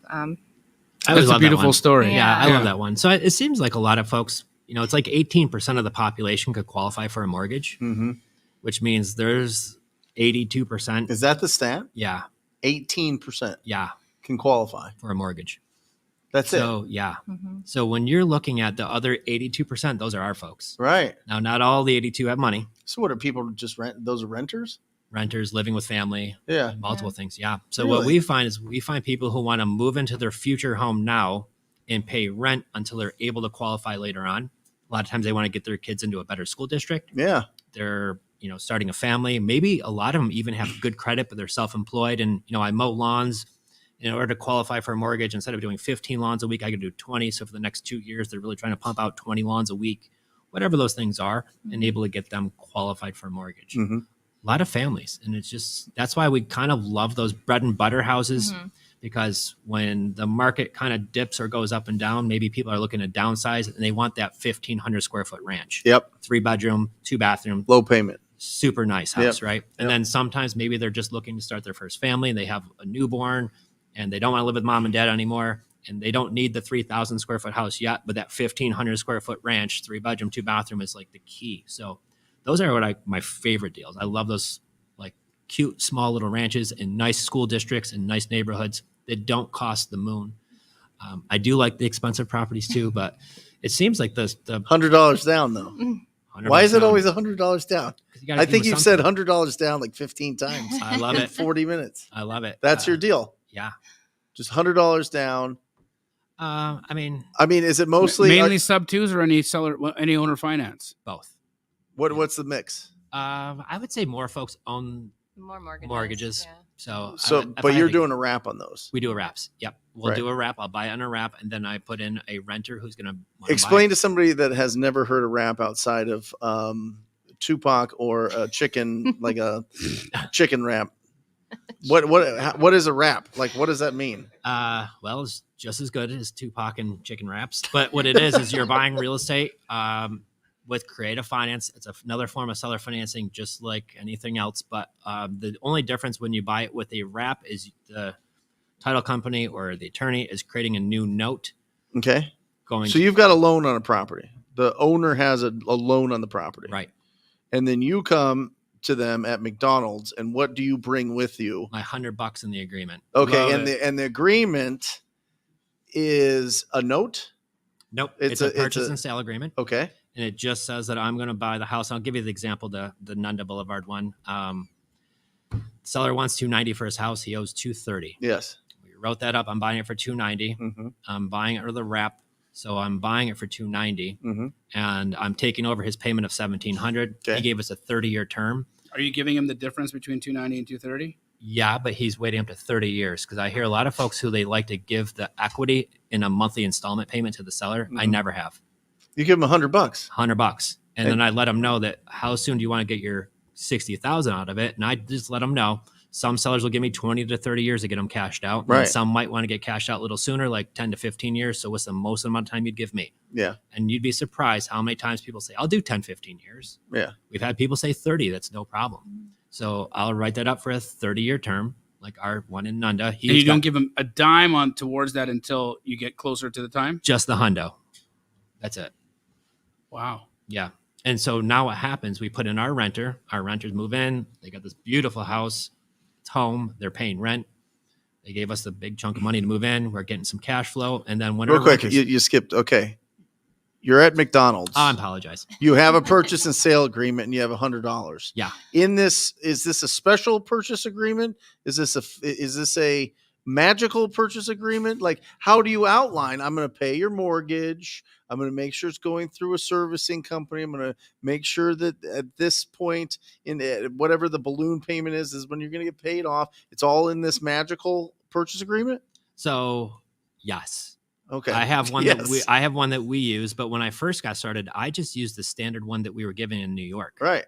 I always That's a love that beautiful one. story. Yeah, I Yeah. love that one. So it seems like a lot of folks, it's like 18% of the population could qualify for a mortgage, Mm-hmm. which means there's 82%. Is that the stat? Yeah, 18% yeah, can qualify. for a mortgage. That's So, yeah. Mhm. So when you're looking at the other 82%, those are our folks. it. Right. Now, not all the 82 have money. So what are people just rent? Those are renters? Renters, living with family, Yeah. multiple things. Yeah. So Really? what we find is we find people who want to move into their future home now, and pay rent until they're able to qualify later on. A lot of times they want to get their kids into a better school district. Yeah. They're, starting a family. Maybe a lot of them even have good credit, but they're self-employed. And, I mow lawns. In order to qualify for a mortgage, instead of doing 15 lawns a week, I could do 20. So for the next 2 years, they're really trying to pump out 20 lawns a week, whatever those things are, and able to get them qualified for a mortgage. Mm-hmm. A lot of families. And that's why we kind of love those bread and butter houses, because when the market kind of dips or goes up and down, maybe people are looking to downsize and they want that 1,500 square foot ranch. Yep. 3-bedroom, 2-bathroom. Low payment. Super nice house, right? And Yep. then sometimes maybe they're just looking to start their first family and they have a newborn and they don't want to live with mom and dad anymore. And they don't need the 3,000 square foot house yet, but that 1,500 square foot ranch, 3-bedroom, 2-bathroom is like the key. So those are my favorite deals. I love those like cute, small little ranches in nice school districts and nice neighborhoods that don't cost the moon. I do like the expensive properties too, but it seems like the $100 down though. Why is it always $100 down? I think you've said $100 down like 15 times. I love it. 40 minutes. I love it. That's your deal. Yeah. Just $100 down. I mean, is it mostly mainly sub-twos or any owner finance? both. What's the mix? I would say more folks own More mortgages. Yeah. So, But you're doing a wrap on those. We do a wraps. Yep. We'll Right. do a wrap. I'll buy it on a wrap. And then I put in a renter who's going to Explain to somebody that has never heard a rap outside of Tupac or a chicken, like a chicken wrap. What is a wrap? Like, what does that mean? Well, it's just as good as Tupac and chicken wraps. But what it is you're buying real estate with creative finance. It's another form of seller financing, just like anything else. But the only difference when you buy it with a wrap is the title company or the attorney is creating a new note. Okay. So you've got a loan on a property. The owner has a loan on the property. Right. And then you come to them at McDonald's, and what do you bring with you? My $100 in the agreement. Okay, Love and the agreement is a note? Nope. It's a purchase and sale agreement. Okay. And it just says that I'm going to buy the house. I'll give you the example, the Nunda Boulevard one. Seller wants $290 for his house. He owes $230. Yes. We wrote that up. I'm buying it for $290. Mm-hmm. I'm buying it with a wrap. So I'm buying it for $290, Mm-hmm. and I'm taking over his payment of $1,700. Okay. He gave us a 30-year term. Are you giving him the difference between 290 and 230? Yeah, but he's waiting up to 30 years because I hear a lot of folks who they like to give the equity in a monthly installment payment to the seller. I Mhm. never have. You give them $100. $100, and then I let them know that how soon do you want to get your $60,000 out of it, and I just let them know. Some sellers will give me 20 to 30 years to get them cashed out. Right. And some might want to get cashed out a little sooner, like 10 to 15 years. So what's the most amount of time you'd give me? Yeah. And you'd be surprised how many times people say, I'll do 10, 15 years. Yeah. We've had people say 30. That's no problem. So I'll write that up for a 30-year term, like our one in Nunda. And you don't give him a dime on towards that until you get closer to the time? just the hundo. That's it. Wow. Yeah. And so now what happens, we put in our renter. Our renters move in. They got this beautiful house. It's home. They're paying rent. They gave us the big chunk of money to move in. We're getting some cash flow. And then when Real our quick, renters- you skipped. Okay. You're at McDonald's. I apologize. You have a purchase and sale agreement, and you have $100. Yeah. In this, is this a special purchase agreement? Is this a magical purchase agreement? Like, how do you outline? I'm going to pay your mortgage. I'm going to make sure it's going through a servicing company. I'm going to make sure that at this point in whatever the balloon payment is when you're going to get paid off. It's all in this magical purchase agreement. So yes. Okay. I have one Yes. that we use, but when I first got started, I just used the standard one that we were given in New York, Right.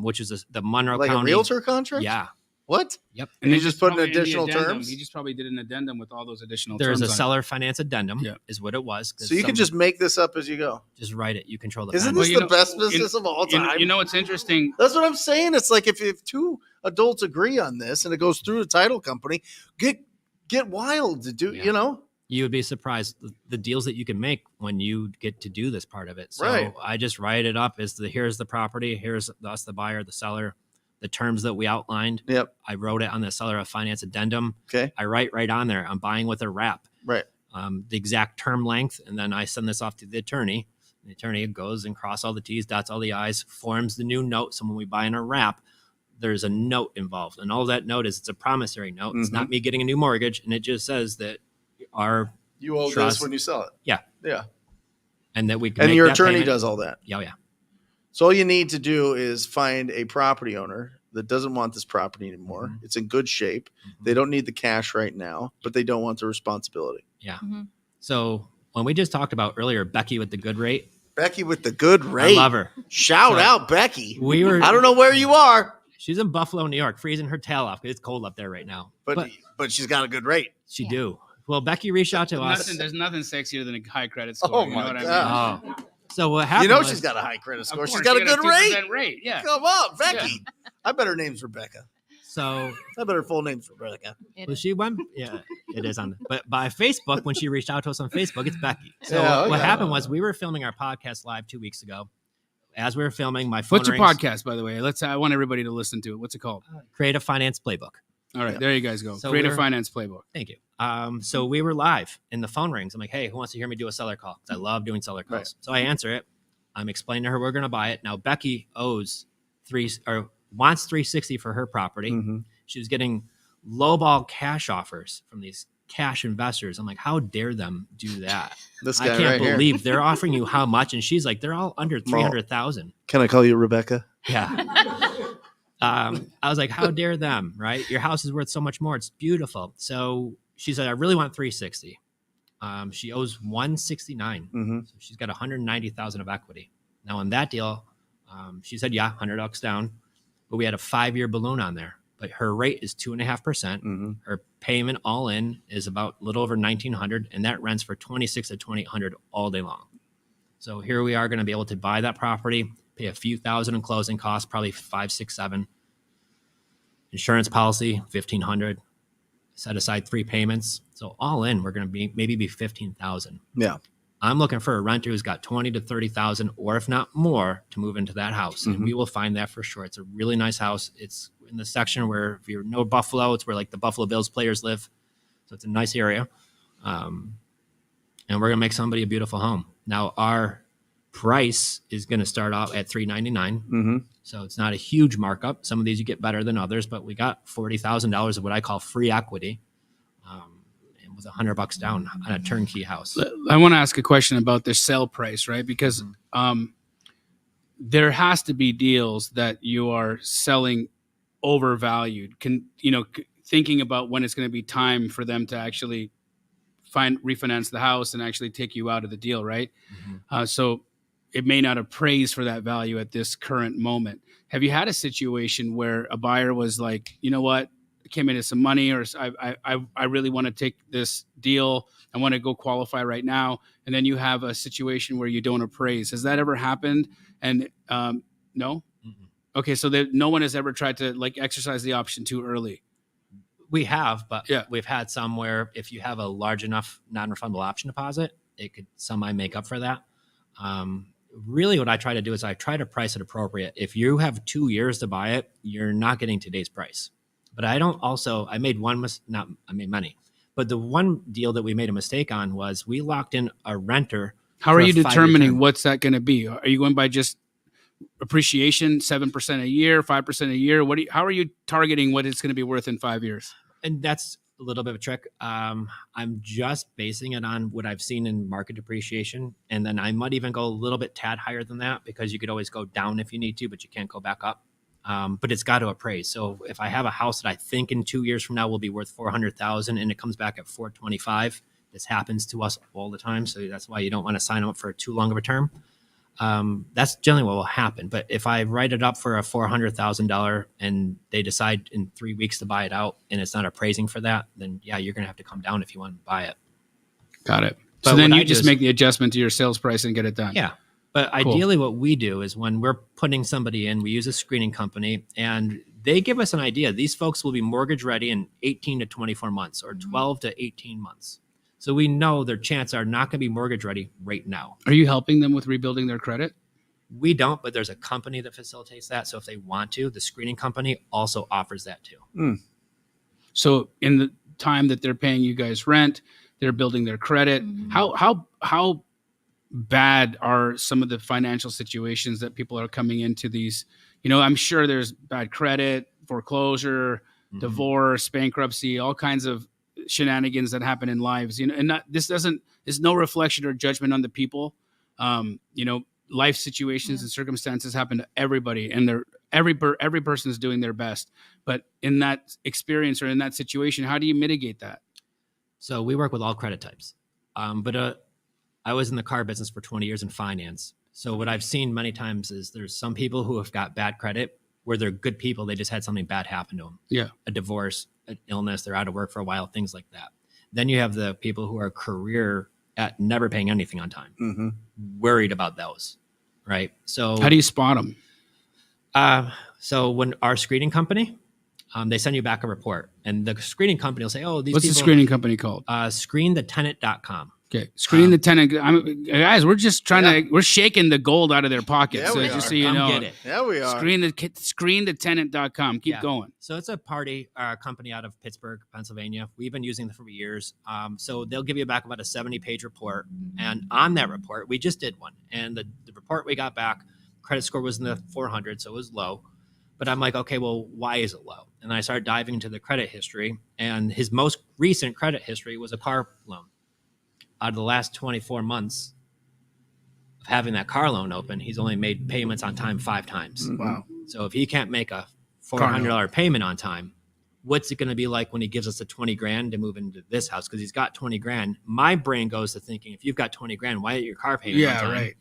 which is the Monroe Like County. a realtor contract? Yeah. What? Yep. And you he just put in probably- the additional addendum, terms? He just probably did an addendum with all those additional There's terms a on it. seller finance addendum Yeah. is what it was. 'Cause So you can some- just make this up as you go. just write it. You control the Isn't finance. this Well, the best business of all time? You know what's interesting? That's what I'm saying. It's like if two adults agree on this and it goes through a title company, get wild to do, Yeah. You would be surprised the deals that you can make when you get to do this part of it. So Right. I just write it up as here's the property, here's us, the buyer, the seller, the terms that we outlined. Yep. I wrote it on the seller of finance addendum. Okay. I write right on there, I'm buying with a wrap, Right. the exact term length. And then I send this off to the attorney. The attorney goes and cross all the T's, dots all the I's, forms the new note. So when we buy in a wrap, there's a note involved. And all that note is it's a promissory note. It's not me getting a new mortgage. And it just says that our You owe trust. this when you sell it. Yeah. Yeah. And that we can And make your that attorney payment. does all that. Yeah, yeah. So all you need to do is find a property owner that doesn't want this property anymore. Mhm. It's in good shape. Mhm. They don't need the cash right now, but they don't want the responsibility. Yeah. Mm-hmm. So when we just talked about earlier, Becky with the good rate, Becky with the good rate. I love her. Shout So, out, Becky. We were. I don't know where you are, She's in Buffalo, New York, freezing her tail off. It's cold up there right now. but she's got a good rate. She Yeah. do. Well, Becky reached out to us. There's nothing sexier than a high credit score. Oh you know my what I God. mean? Oh. So what happened? You know was, she's got a high credit score. Of She's course, got a you good rate. 2% rate. Yeah. Come on, Becky. I bet her name's Rebecca. So I bet her full name's Rebecca. well, she went. Yeah, it is on. But by Facebook, when she reached out to us on Facebook, it's Becky. So Yeah, what okay. happened was we were filming our podcast live 2 weeks ago. As we were filming, my phone What's your rings. podcast, by the way? I want everybody to listen to it. What's it called? Creative Finance Playbook. All right, Yeah. there you guys go. So Creative we're- Finance Playbook. Thank you. So we were live and the phone rings. I'm like, hey, who wants to hear me do a seller call? 'Cause I love doing seller calls. Right. So I answer it. I'm explaining to her we're going to buy it. Now Becky wants 360 for her property. Mm-hmm. She was getting lowball cash offers from these cash investors. I'm like, how dare them do that? This I guy can't right here. believe they're offering you how much. And she's like, they're all under 300,000. Can I call you Rebecca? Yeah. I was like, how dare them, right? Your house is worth so much more. It's beautiful. So she said, I really want 360. She owes 169. Mm-hmm. So she's got 190,000 of equity. Now on that deal, she said, yeah, $100 down, but we had a 5-year balloon on there, but her rate is 2.5%. Mm-hmm. Her payment all in is about a little over 1,900, and that rents for 2,600 to 2,800 all day long. So here we are going to be able to buy that property, pay a few thousand in closing costs, probably 5, 6, 7. Insurance policy, 1,500. Set aside 3 payments. So all in, we're going to be maybe 15,000. Yeah. I'm looking for a renter who's got 20 to 30,000, or if not more, to move into that house, and we will find that for sure. It's a really nice house. It's in the section where, if you know Buffalo, it's where like the Buffalo Bills players live. So it's a nice area, and we're gonna make somebody a beautiful home. Now our price is going to start out at $399. Mm-hmm. So it's not a huge markup. Some of these you get better than others, but we got $40,000 of what I call free equity, and with $100 down on a turnkey house. I want to ask a question about the sale price, right? Because there has to be deals that you are selling overvalued. Thinking about when it's going to be time for them to actually refinance the house and actually take you out of the deal, right? Mm-hmm. So it may not appraise for that value at this current moment. Have you had a situation where a buyer was like, you know what, I came into some money, or I really want to take this deal, I want to go qualify right now, and then you have a situation where you don't appraise? Has that ever happened? And no? Mm-hmm. Okay, so no one has ever tried to exercise the option too early. We have, but Yeah. we've had some where if you have a large enough non-refundable option deposit, it could semi make up for that. Really what I try to do is I try to price it appropriate. If you have 2 years to buy it, you're not getting today's price. But I made many, but the one deal that we made a mistake on was we locked in a renter. How for are a you 5-year determining term. what's that going to be? Are you going by just appreciation, 7% a year, 5% a year? How are you targeting what it's going to be worth in 5 years? And that's a little bit of a trick. I'm just basing it on what I've seen in market depreciation. And then I might even go a little bit tad higher than that, because you could always go down if you need to, but you can't go back up. But it's got to appraise. So if I have a house that I think in 2 years from now will be worth 400,000 and it comes back at 425, this happens to us all the time. So that's why you don't want to sign them up for too long of a term. That's generally what will happen. But if I write it up for a $400,000 and they decide in 3 weeks to buy it out and it's not appraising for that, then yeah, you're going to have to come down if you want to buy it. Got it. But So then what you I do just is- make the adjustment to your sales price and get it done. Yeah. But Cool. ideally what we do is when we're putting somebody in, we use a screening company and they give us an idea. These folks will be mortgage ready in 18 to 24 months or 12 to 18 months. So we know their chances are not going to be mortgage ready right now. Are you helping them with rebuilding their credit? We don't, but there's a company that facilitates that. So if they want to, the screening company also offers that too. So in the time that they're paying you guys rent, they're building their credit. Mhm. How bad are some of the financial situations that people are coming into these? I'm sure there's bad credit, foreclosure, Mhm. divorce, bankruptcy, all kinds of shenanigans that happen in lives, and this is no reflection or judgment on the people. Life situations and circumstances happen to everybody, and every person is doing their best. But in that experience or in that situation, how do you mitigate that? So we work with all credit types. But I was in the car business for 20 years in finance. So what I've seen many times is there's some people who have got bad credit where they're good people. They just had something bad happen to them. Yeah. A divorce, an illness, they're out of work for a while, things like that. Then you have the people who are career at never paying anything on time, worried about those, right? So how do you spot them? So when our screening company, they send you back a report, and the screening company will say, "Oh, these What's people." the screening company called? Screenthetenant.com. Okay, screen the tenant. Guys, we're just trying to. We're shaking the gold out of their pockets. Yeah, we just are. so you know. Get it. Yeah, we are. Screenthetenant.com. Keep going. So it's a company out of Pittsburgh, Pennsylvania. We've been using them for years. So they'll give you back about a 70-page report, and on that report, we just did one, and the report we got back, credit score was in the 400, so it was low. But I'm like, okay, well, why is it low? And I started diving into the credit history, and his most recent credit history was a car loan. Out of the last 24 months of having that car loan open, he's only made payments on time 5 times. Wow. So if he can't make a $400 payment on time, what's it going to be like when he gives us the 20 grand to move into this house? Because he's got 20 grand. My brain goes to thinking, if you've got 20 grand, why aren't your car payment on time? Right.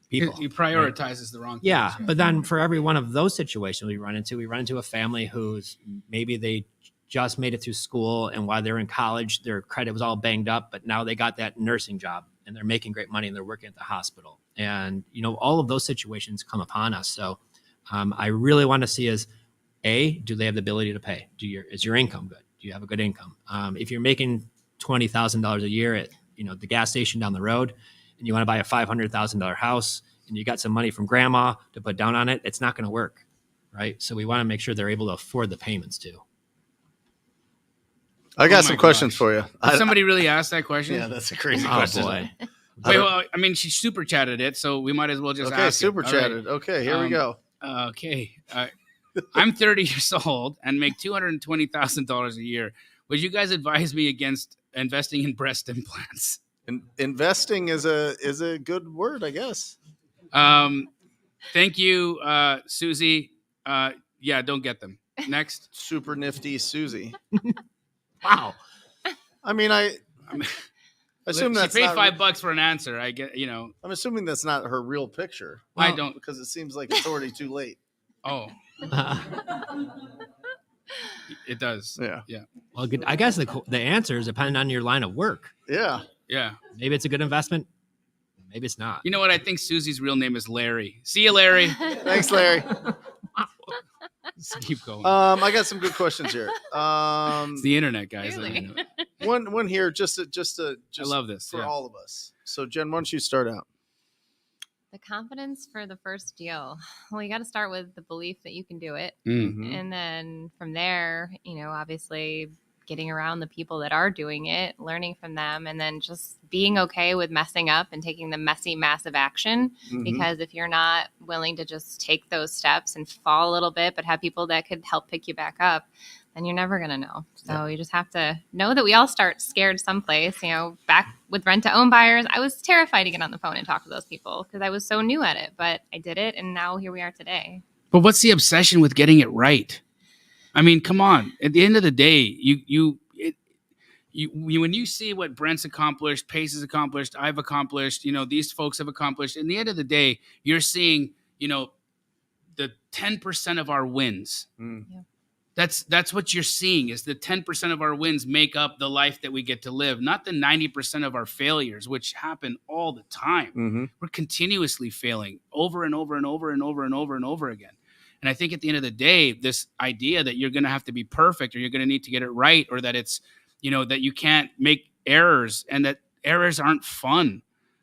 People. He prioritizes the wrong things. Yeah, but then for every one of those situations we run into a family who's maybe they just made it through school, and while they're in college, their credit was all banged up, but now they got that nursing job and they're making great money and they're working at the hospital. And, all of those situations come upon us. So I really want to see is, A, do they have the ability to pay? Is your income good? Do you have a good income? If you're making $20,000 a year at, the gas station down the road, and you want to buy a $500,000 house and you got some money from grandma to put down on it, it's not going to work, right? So we want to make sure they're able to afford the payments too. I got some questions for you. Did somebody really asked that question? Yeah, that's a crazy Oh question. boy. Wait, well, I mean, she super chatted it, so we might as well just Okay, ask. super it. All chatted. right. Okay, here we go. Okay. I'm 30 years old and make $220,000 a year. Would you guys advise me against investing in breast implants? Investing is a good word, I guess. Thank you, Susie. Yeah, don't get them. Next. Super nifty Susie. Wow. I mean, I assume that's she paid not, $5 for an answer. I get, I'm assuming that's not her real picture. I don't, because it seems like it's already too late. Oh, it does. Yeah. Yeah. Well, I guess the answer is depending on your line of work. Yeah. Yeah. Maybe it's a good investment. Maybe it's not. You know what? I think Susie's real name is Larry. See you, Larry. Thanks, Larry. Let's keep going. I got some good questions here. It's the internet, guys. Really? One here, just I love this for all of us. So, Jen, why don't you start out? The confidence for the first deal. Well, you got to start with the belief that you can do it. Mm-hmm. And then from there, obviously getting around the people that are doing it, learning from them, and then just being okay with messing up and taking the messy, massive action. Mm-hmm. Because if you're not willing to just take those steps and fall a little bit, but have people that could help pick you back up, then you're never going to know. So you just have to know that we all start scared someplace. Back with rent to own buyers, I was terrified to get on the phone and talk to those people because I was so new at it, but I did it. And now here we are today. But what's the obsession with getting it right? I mean, come on. At the end of the day, when you see what Brent's accomplished, Pace has accomplished, I've accomplished, these folks have accomplished. In the end of the day, you're seeing, the 10% of our wins. Mm. Yeah. That's what you're seeing is the 10% of our wins make up the life that we get to live, not the 90% of our failures, which happen all the time. Mm-hmm. We're continuously failing over and over and over and over and over and over again. And I think at the end of the day, this idea that you're going to have to be perfect or you're going to need to get it right or that it's, that you can't make errors and that errors aren't fun.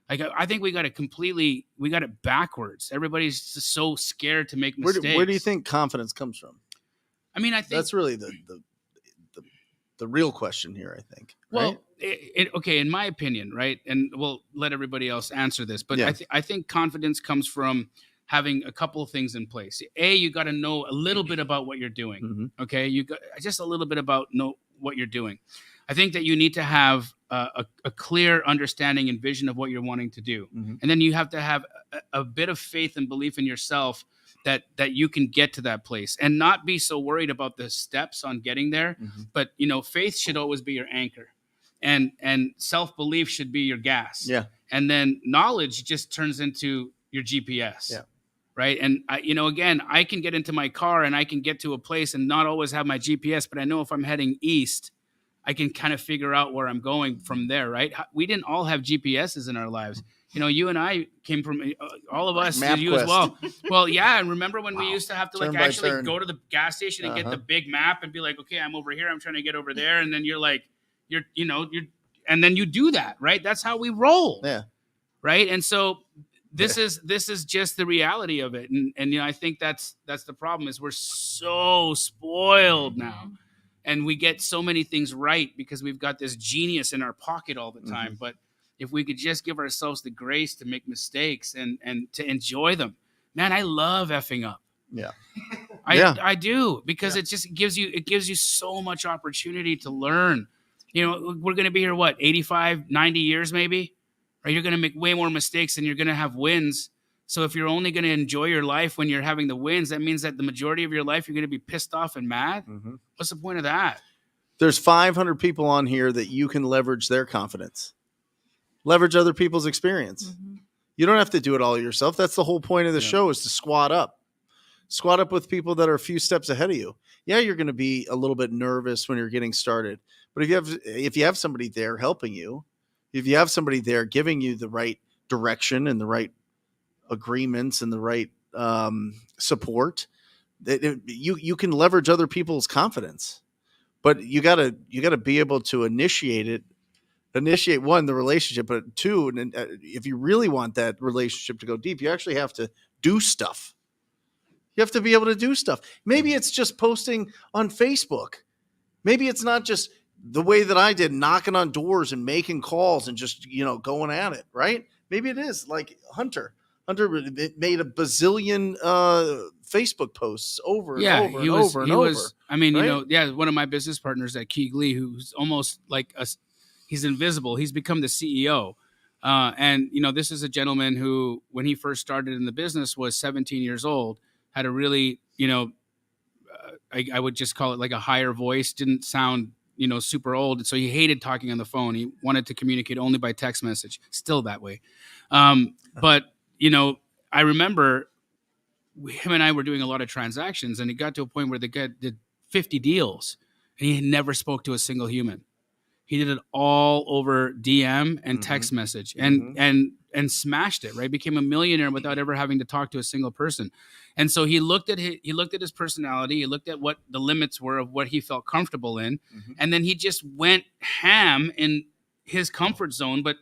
Like, I think we got it backwards. Everybody's just so scared to make mistakes. Where do you think confidence comes from? I mean, I think that's really the real question here, I think. Right? Well, okay, in my opinion, right? And we'll let everybody else answer this. But Yeah. I think confidence comes from having a couple of things in place. A, you got to know a little bit about what you're doing. Mm-hmm. Okay, you got just a little bit about what you're doing. I think that you need to have a clear understanding and vision of what you're wanting to do. Mm-hmm. And then you have to have a bit of faith and belief in yourself that you can get to that place and not be so worried about the steps on getting there. Mm-hmm. But, you know, faith should always be your anchor, and self-belief should be your gas. Yeah. And then knowledge just turns into your GPS. Yeah. Right. And again, I can get into my car and I can get to a place and not always have my GPS, but I know if I'm heading east, I can kind of figure out where I'm going from there. Right. We didn't all have GPSs in our lives. You know, you and I came from, all of us, you as well. Well, yeah. And remember when we used to have to Turn like by actually turn. go to the gas station and get the big map and be like, okay, I'm over here. I'm trying to get over there. And then you're like, and then you do that. Right. That's how we roll. Yeah. Right. And so this is just the reality of it. And you know, I think that's the problem is we're so spoiled now. And we get so many things right because we've got this genius in our pocket all the time. Mm-hmm. But if we could just give ourselves the grace to make mistakes and to enjoy them, man, I love effing up. Yeah. I do, because it just gives you so much opportunity to learn. You know, we're going to be here, 85, 90 years maybe, right? You're going to make way more mistakes than you're going to have wins. So if you're only going to enjoy your life when you're having the wins, that means that the majority of your life, you're going to be pissed off and mad. Mm-hmm. What's the point of that? There's 500 people on here that you can leverage their confidence, leverage other people's experience. Mm-hmm. You don't have to do it all yourself. That's the whole point of the show, is to squat up with people that are a few steps ahead of you. Yeah, you're going to be a little bit nervous when you're getting started, but if you have somebody there helping you, if you have somebody there giving you the right direction and the right agreements and the right support, you can leverage other people's confidence. But you gotta be able to initiate one, the relationship, but two, and if you really want that relationship to go deep, you actually have to do stuff. You have to be able to do stuff. Maybe it's just posting on Facebook. Maybe it's not just the way that I did, knocking on doors and making calls and just, going at it, right? Maybe it is like Hunter. Hunter made a bazillion Facebook posts over and over and over and over. I mean, right? One of my business partners at Keegley, who's almost like he's invisible. He's become the CEO. And this is a gentleman who, when he first started in the business, was 17 years old, had a really, I would just call it like a higher voice, didn't sound, super old. So he hated talking on the phone. He wanted to communicate only by text message, still that way. But, I remember him and I were doing a lot of transactions, and it got to a point where the guy did 50 deals and he never spoke to a single human. He did it all over DM and text message and smashed it, right? Became a millionaire without ever having to talk to a single person. And so he looked at his personality. He looked at what the limits were of what he felt comfortable in. And then he just went ham in his comfort zone, but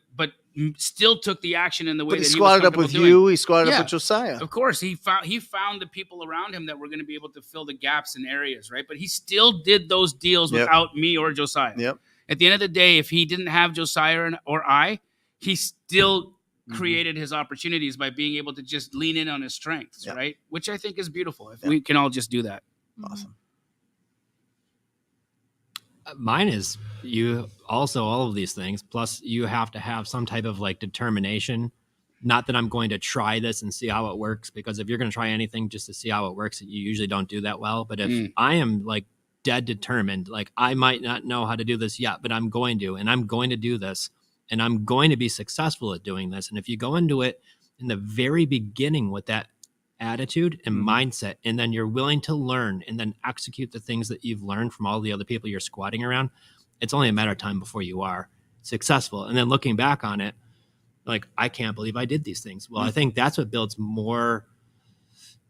still took the action in the way but that he he squatted was up with doing. you. He squatted up with Josiah. Of course, he found the people around him that were going to be able to fill the gaps in areas, right? But he still did those deals without me or Josiah. Yep. At the end of the day, if he didn't have Josiah or I, he still created his opportunities by being able to just lean in on his strengths, right? Which I think is beautiful. If we can all just do that. Awesome. Mine is you also all of these things. Plus, you have to have some type of like determination. Not that I'm going to try this and see how it works, because if you're going to try anything just to see how it works, you usually don't do that well. But if I am like dead determined, like I might not know how to do this yet, but I'm going to, and I'm going to do this, and I'm going to be successful at doing this. And if you go into it in the very beginning with that attitude and mindset, and then you're willing to learn and then execute the things that you've learned from all the other people you're squatting around, it's only a matter of time before you are successful. And then looking back on it, like, I can't believe I did these things. Well, I think that's what builds more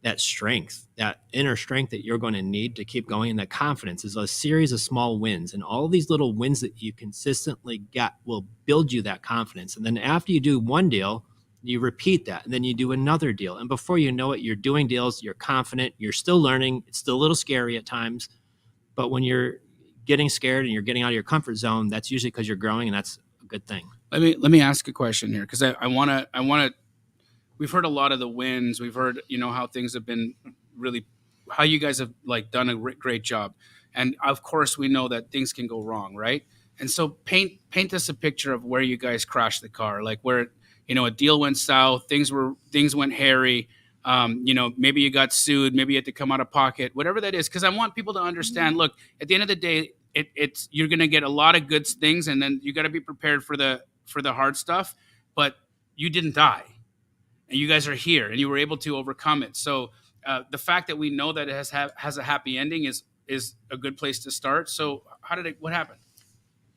that strength, that inner strength that you're going to need to keep going. And that confidence is a series of small wins, and all these little wins that you consistently get will build you that confidence. And then after you do one deal, you repeat that, and then you do another deal. And before you know it, you're doing deals, you're confident, you're still learning. It's still a little scary at times, but when you're getting scared and you're getting out of your comfort zone, that's usually because you're growing, and that's a good thing. Let me ask a question here, because I want to. We've heard a lot of the wins. We've heard, how things have been really, how you guys have like done a great job. And of course, we know that things can go wrong, right? And so paint us a picture of where you guys crashed the car, like where, you know, a deal went south, things went hairy. You know, maybe you got sued, maybe you had to come out of pocket, whatever that is. Because I want people to understand, look, at the end of the day, it's you're going to get a lot of good things, and then you got to be prepared for the hard stuff. But you didn't die, and you guys are here, and you were able to overcome it. So the fact that we know that it has a happy ending is a good place to start. So what happened?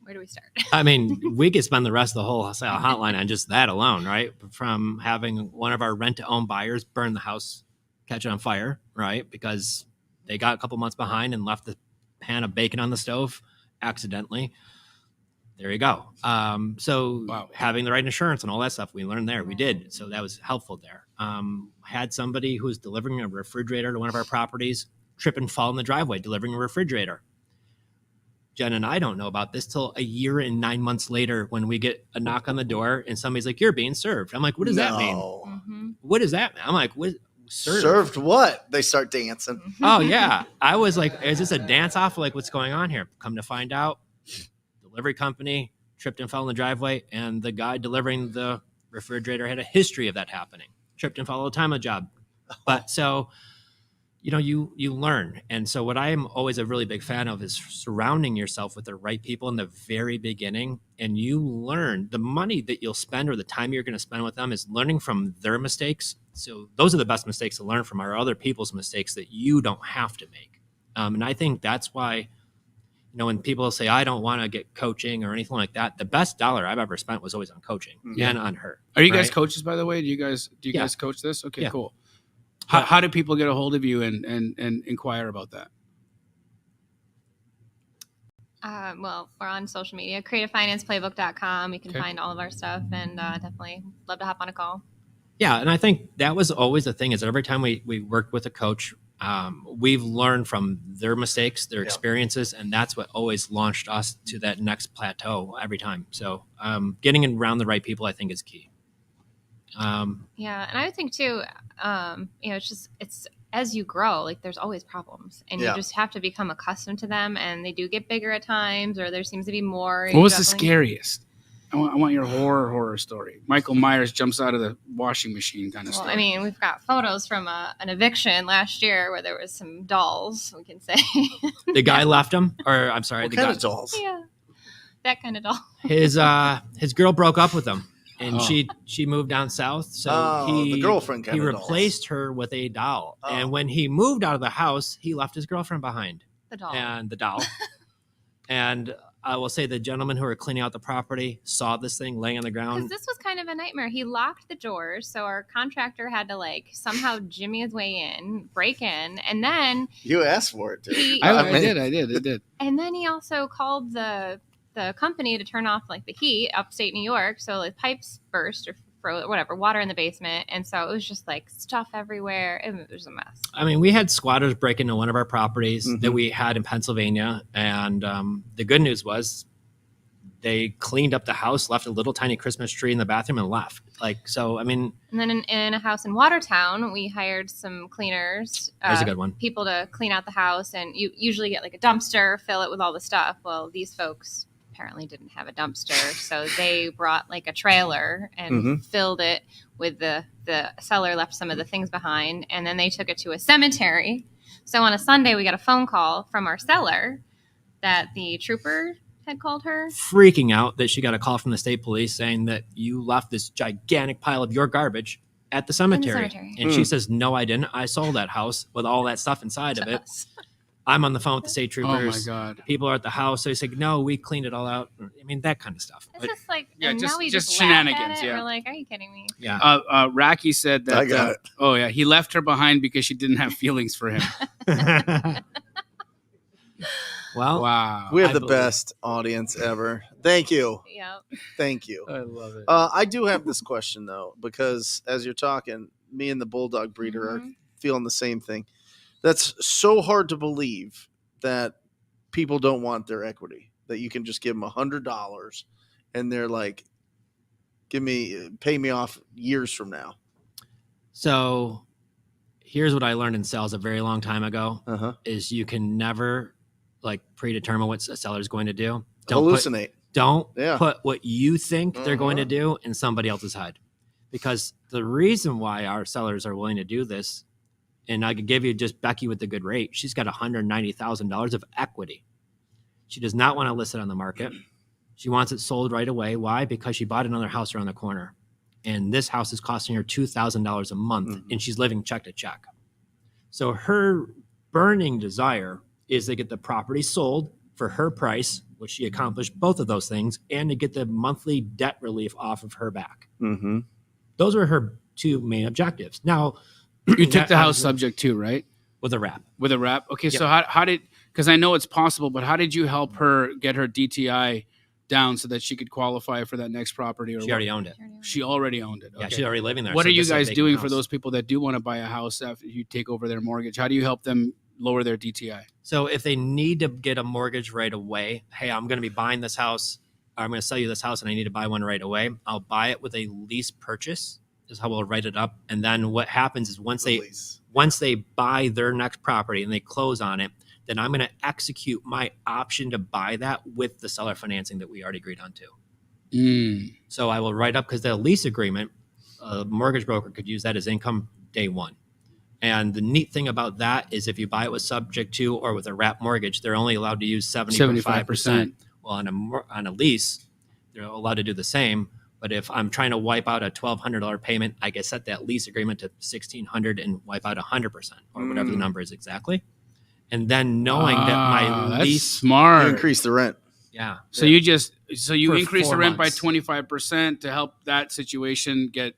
Where do we start? I mean, we could spend the rest of the wholesale hotline on just that alone, right? From having one of our rent-to-own buyers burn the house, catch it on fire, right? Because they got a couple months behind and left the pan of bacon on the stove accidentally. There you go. So having the right insurance and all that stuff, we learned there. We did. So that was helpful there. Had somebody who was delivering a refrigerator to one of our properties trip and fall in the driveway, delivering a refrigerator. Jen and I don't know about this till a year and 9 months later when we get a knock on the door and somebody's like, "You're being served." I'm like, "What does that mean?" Mm-hmm. What does that mean? I'm like, "What? Served what?" They start dancing. Oh, yeah. I was like, is this a dance off? Like, what's going on here? Come to find out, delivery company tripped and fell in the driveway, and the guy delivering the refrigerator had a history of that happening. Tripped and fell all the time on the job. But so, you know, you learn. And so what I am always a really big fan of is surrounding yourself with the right people in the very beginning. And you learn the money that you'll spend or the time you're going to spend with them is learning from their mistakes. So those are the best mistakes to learn from, are other people's mistakes that you don't have to make. And I think that's why, you know, when people say, I don't want to get coaching or anything like that, the best dollar I've ever spent was always on coaching and on her. Are you guys coaches, by the way? Do you guys coach this? Okay, cool. How do people get a hold of you and inquire about that? Well, we're on social media, creativefinanceplaybook.com. You can find all of our stuff, and definitely love to hop on a call. Yeah, and I think that was always the thing, is that every time we worked with a coach, we've learned from their mistakes, their experiences, and that's what always launched us to that next plateau every time. So getting around the right people, I think, is key. Yeah, and I would think too, you know, it's as you grow, like there's always problems, and you just have to become accustomed to them, and they do get bigger at times, or there seems to be more. What was the scariest? I want your horror story. Michael Myers jumps out of the washing machine kind of story. I mean, we've got photos from an eviction last year where there was some dolls, we can say. The guy left him, or I'm sorry, What the kind guy, of dolls? Yeah, that kind of doll. His girl broke up with him. And she moved down south, so the girlfriend kind he of replaced her with a doll. Oh. And when he moved out of the house, he left his girlfriend behind. The doll. And the doll. And I will say the gentleman who were cleaning out the property saw this thing laying on the ground. Because this was kind of a nightmare. He locked the doors, so our contractor had to somehow jimmy his way in, break in, and then You asked for it, dude. I did. And then he also called the company to turn off the heat upstate New York. So pipes burst or froze, whatever, water in the basement. And so it was just stuff everywhere. It was a mess. I mean, we had squatters break into one of our properties that we had in Pennsylvania. And the good news was they cleaned up the house, left a little tiny Christmas tree in the bathroom and left. So, I mean. And then in a house in Watertown, we hired some cleaners. There's a good one. People to clean out the house. And you usually get a dumpster, fill it with all the stuff. Well, these folks apparently didn't have a dumpster, so they brought a trailer and filled it with the seller left some of the things behind, and then they took it to a cemetery. So on a Sunday we got a phone call from our seller that the trooper had called her, freaking out that she got a call from the state police saying that you left this gigantic pile of your garbage at the cemetery. And she says, "No, I didn't. I sold that house with all that stuff inside of it." I'm on the phone with the state troopers. Oh my God. People are at the house. So they say, "No, we cleaned it all out." I mean, that kind of stuff. It's just yeah, now we just just shenanigans. laugh at it. Yeah. We're like, are you kidding me? Yeah. Racky said that. I got it. Oh yeah, he left her behind because she didn't have feelings for him. Well, Wow. We have the best audience ever. Thank you. Yeah. Thank you. I love it. I do have this question, though, because as you're talking, me and the bulldog breeder are feeling the same thing. That's so hard to believe that people don't want their equity, that you can just give them $100 and they're like, pay me off years from now. So here's what I learned in sales a very long time ago is you can never, like predetermine what a seller is going to do. Hallucinate. Don't Yeah. put what you think they're going to do in somebody else's head. Because the reason why our sellers are willing to do this, and I could give you just Becky with the good rate, she's got $190,000 of equity. She does not want to list it on the market. She wants it sold right away. Why? Because she bought another house around the corner. And this house is costing her $2,000 a month, and she's living check to check. So her burning desire is to get the property sold for her price, which she accomplished both of those things, and to get the monthly debt relief off of her back. Mm-hmm. Those were her two main objectives. Now, You took the house subject to, right? with a wrap. With a wrap. Okay, Yep. so how did, because I know it's possible, but how did you help her get her DTI down so that she could qualify for that next property? Or She already owned it. She already owned it. Yeah, Okay. she's already living there. What So are you this is a guys vacant doing for house. those people that do want to buy a house after you take over their mortgage? How do you help them lower their DTI? So if they need to get a mortgage right away, hey, I'm going to be buying this house, or I'm going to sell you this house and I need to buy one right away, I'll buy it with a lease purchase is how we'll write it up. And then what happens is once they buy their next property and they close on it, then I'm going to execute my option to buy that with the seller financing that we already agreed on to. So I will write up, because the lease agreement, a mortgage broker could use that as income day one. And the neat thing about that is if you buy it with subject to or with a wrap mortgage, they're only allowed to use 75%. Well, on a lease, they're allowed to do the same. But if I'm trying to wipe out a $1,200 payment, I can set that lease agreement to $1,600 and wipe out 100% or whatever the number is exactly. And then knowing that my that's lease, smart. You increase the rent. yeah. So you For increase the 4 rent months. by 25% to help that situation get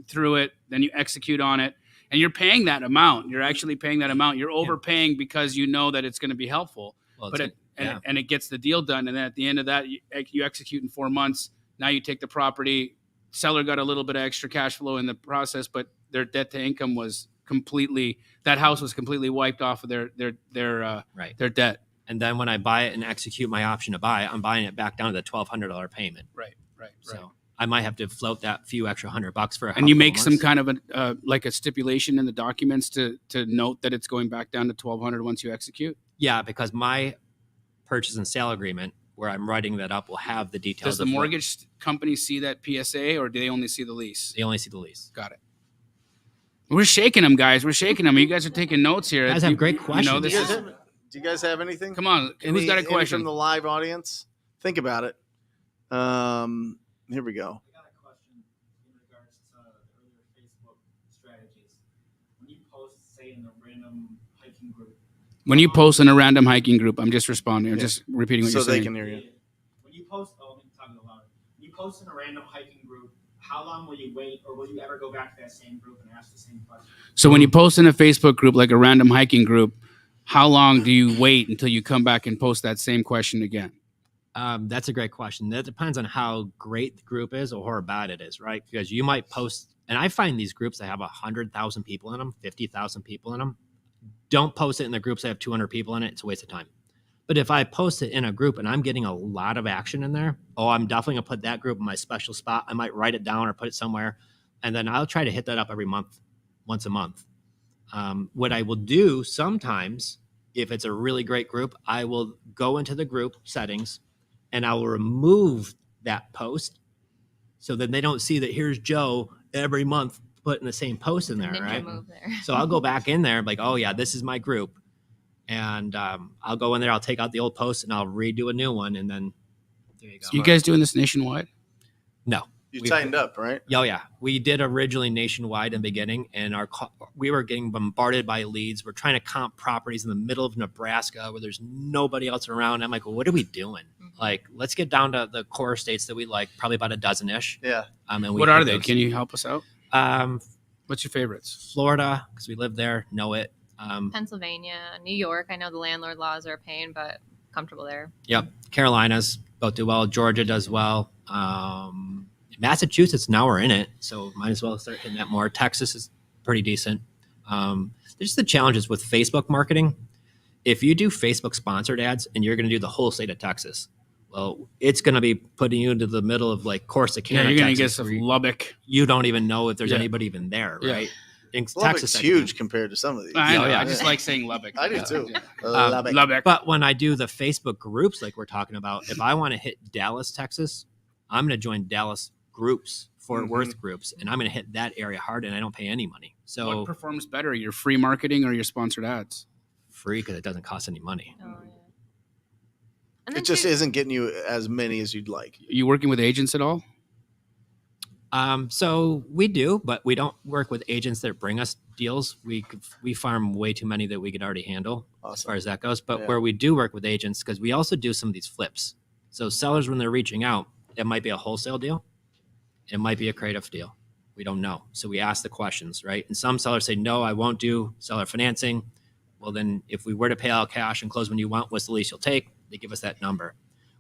through it. Then you execute on it, and you're paying that amount. You're actually paying that amount. You're overpaying because you know that it's going to be helpful. Well, But it gets the deal done, and then at the end of that, you execute in 4 months. Now you take the property. Seller got a little bit of extra cash flow in the process, but their debt to income was completely. That house was completely wiped off of their right. their debt. And then when I buy it and execute my option to buy, I'm buying it back down to the $1,200 payment. Right. So I might have to float that few extra $100 for a And you couple make of some months. kind of a like a stipulation in the documents to note that it's going back down to 1,200 once you execute. Yeah, because my purchase and sale agreement, where I'm writing that up, will have the details. Does the of what- mortgage company see that PSA, or do they only see the lease? They only see the lease. Got it. We're shaking them, guys. We're shaking them. You guys are taking notes here. You guys have great questions. this Do you guys is, have, do you guys have anything? come on. Who's got a Any question? from the live audience? Think about it. Here we go. I got a question in regards to the earlier Facebook strategies. When you post, say, in a random hiking group. When you post in a random hiking group, I'm just responding. I'm just repeating what So you're they saying. can hear you. When you post, let me talk a little louder. When you post in a random hiking group, how long will you wait, or will you ever go back to that same group and ask the same question? So when you post in a Facebook group, like a random hiking group, how long do you wait until you come back and post that same question again? That's a great question. That depends on how great the group is or how bad it is, right? Because you might post, and I find these groups that have 100,000 people in them, 50,000 people in them. Don't post it in the groups that have 200 people in it. It's a waste of time. But if I post it in a group and I'm getting a lot of action in there, I'm definitely going to put that group in my special spot. I might write it down or put it somewhere. And then I'll try to hit that up every month, once a month. What I will do sometimes, if it's a really great group, I will go into the group settings and I will remove that post so that they don't see that here's Joe every month putting the same post in there, Ninja right? move there. So I'll go back in there like, oh yeah, this is my group. And I'll go in there, I'll take out the old post and I'll redo a new one. And then there you go. You guys doing this nationwide? No. You We- tightened up, right? Oh yeah, we did originally nationwide in the beginning, and we were getting bombarded by leads. We're trying to comp properties in the middle of Nebraska where there's nobody else around. I'm like, well, what are we doing? Like, let's get down to the core states that we like, probably about a dozen-ish. Yeah. And we What are hit they? those. Can you help us out? What's your favorites? Florida, because we live there, know it. Pennsylvania, New York. I know the landlord laws are a pain, but comfortable there. Yep, Carolinas both do well. Georgia does well. Massachusetts, now we're in it, so might as well start hitting that more. Texas is pretty decent. There's the challenges with Facebook marketing. If you do Facebook sponsored ads and you're going to do the whole state of Texas, well, it's going to be putting you into the middle of like Corsicana, Yeah, you're going to get Texas, some where Lubbock. you don't even know if there's Yeah. anybody even there, Yeah. right? in Lubbock's Texas, I huge do. compared to some of these. I know. yeah. I just like saying Lubbock. I do too. Yeah. Lubbock. Lubbock. But when I do the Facebook groups like we're talking about, if I want to hit Dallas, Texas, I'm going to join Dallas groups, Fort Worth groups, and I'm going to hit that area hard, and I don't pay any money. So What performs better, your free marketing or your sponsored ads? free because it doesn't cost any money. Oh, yeah. And then It just too- isn't getting you as many as you'd like. You working with agents at all? So we do, but we don't work with agents that bring us deals. We farm way too many that we could already handle as far as that goes. But Yeah. where we do work with agents, because we also do some of these flips. So sellers, when they're reaching out, it might be a wholesale deal. It might be a creative deal. We don't know. So we ask the questions, right? And some sellers say, no, I won't do seller financing. Well, then if we were to pay out cash and close when you want, what's the least you'll take? They give us that number.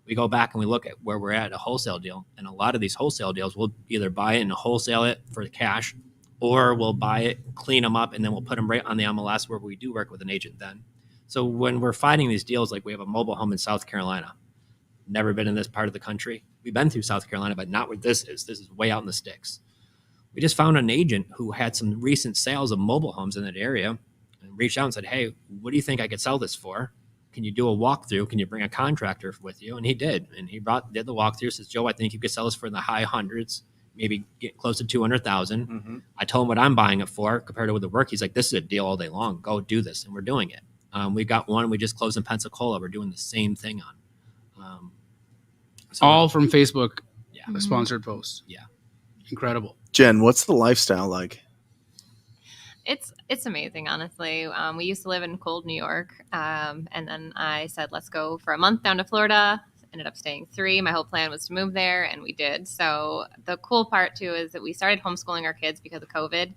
We go back and we look at where we're at a wholesale deal. And a lot of these wholesale deals, we'll either buy it and wholesale it for cash, or we'll buy it, clean them up, and then we'll put them right on the MLS where we do work with an agent then. So when we're finding these deals, like we have a mobile home in South Carolina, never been in this part of the country. We've been through South Carolina, but not where this is. This is way out in the sticks. We just found an agent who had some recent sales of mobile homes in that area and reached out and said, hey, what do you think I could sell this for? Can you do a walkthrough? Can you bring a contractor with you? And he did. And he did the walkthrough. Says, Joe, I think you could sell this for in the high hundreds, maybe get close to 200,000. I told him what I'm buying it for compared to with the work. He's like, this is a deal all day long. Go do this. And we're doing it. We got one we just closed in Pensacola. We're doing the same thing on. So All from Facebook yeah. sponsored posts. Yeah. Incredible. Jen, what's the lifestyle like? It's amazing, honestly. We used to live in cold New York, and then I said, let's go for a month down to Florida. Ended up staying 3. My whole plan was to move there, and we did. So the cool part, too, is that we started homeschooling our kids because of COVID.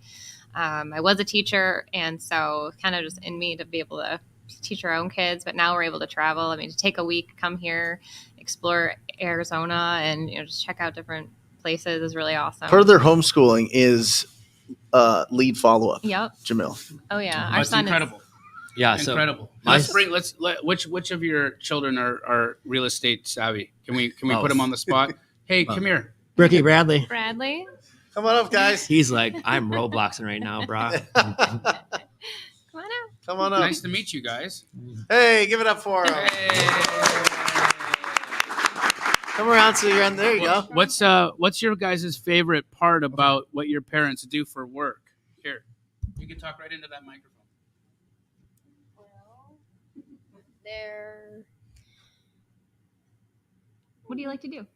I was a teacher, and so kind of just in me to be able to teach our own kids. But now we're able to travel. I mean, to take a week, come here, explore Arizona, and just check out different places is really awesome. Part of their homeschooling is lead follow-up. Yep. Jamil. Oh, yeah. Our That's son incredible. Yeah. So Incredible. my- Which of your children are real estate savvy? Can we Oh. put them on the spot? Hey, come here. Ricky Bradley. Bradley. Come on up, guys. He's like, I'm Robloxing right now, bro. Come on out. Come on up. Nice to meet you guys. Hey, give it up for him. Come around so you're on. There you go. What's your guys' favorite part about what your parents do for work? Here, you can talk right into that microphone. What do you like to do?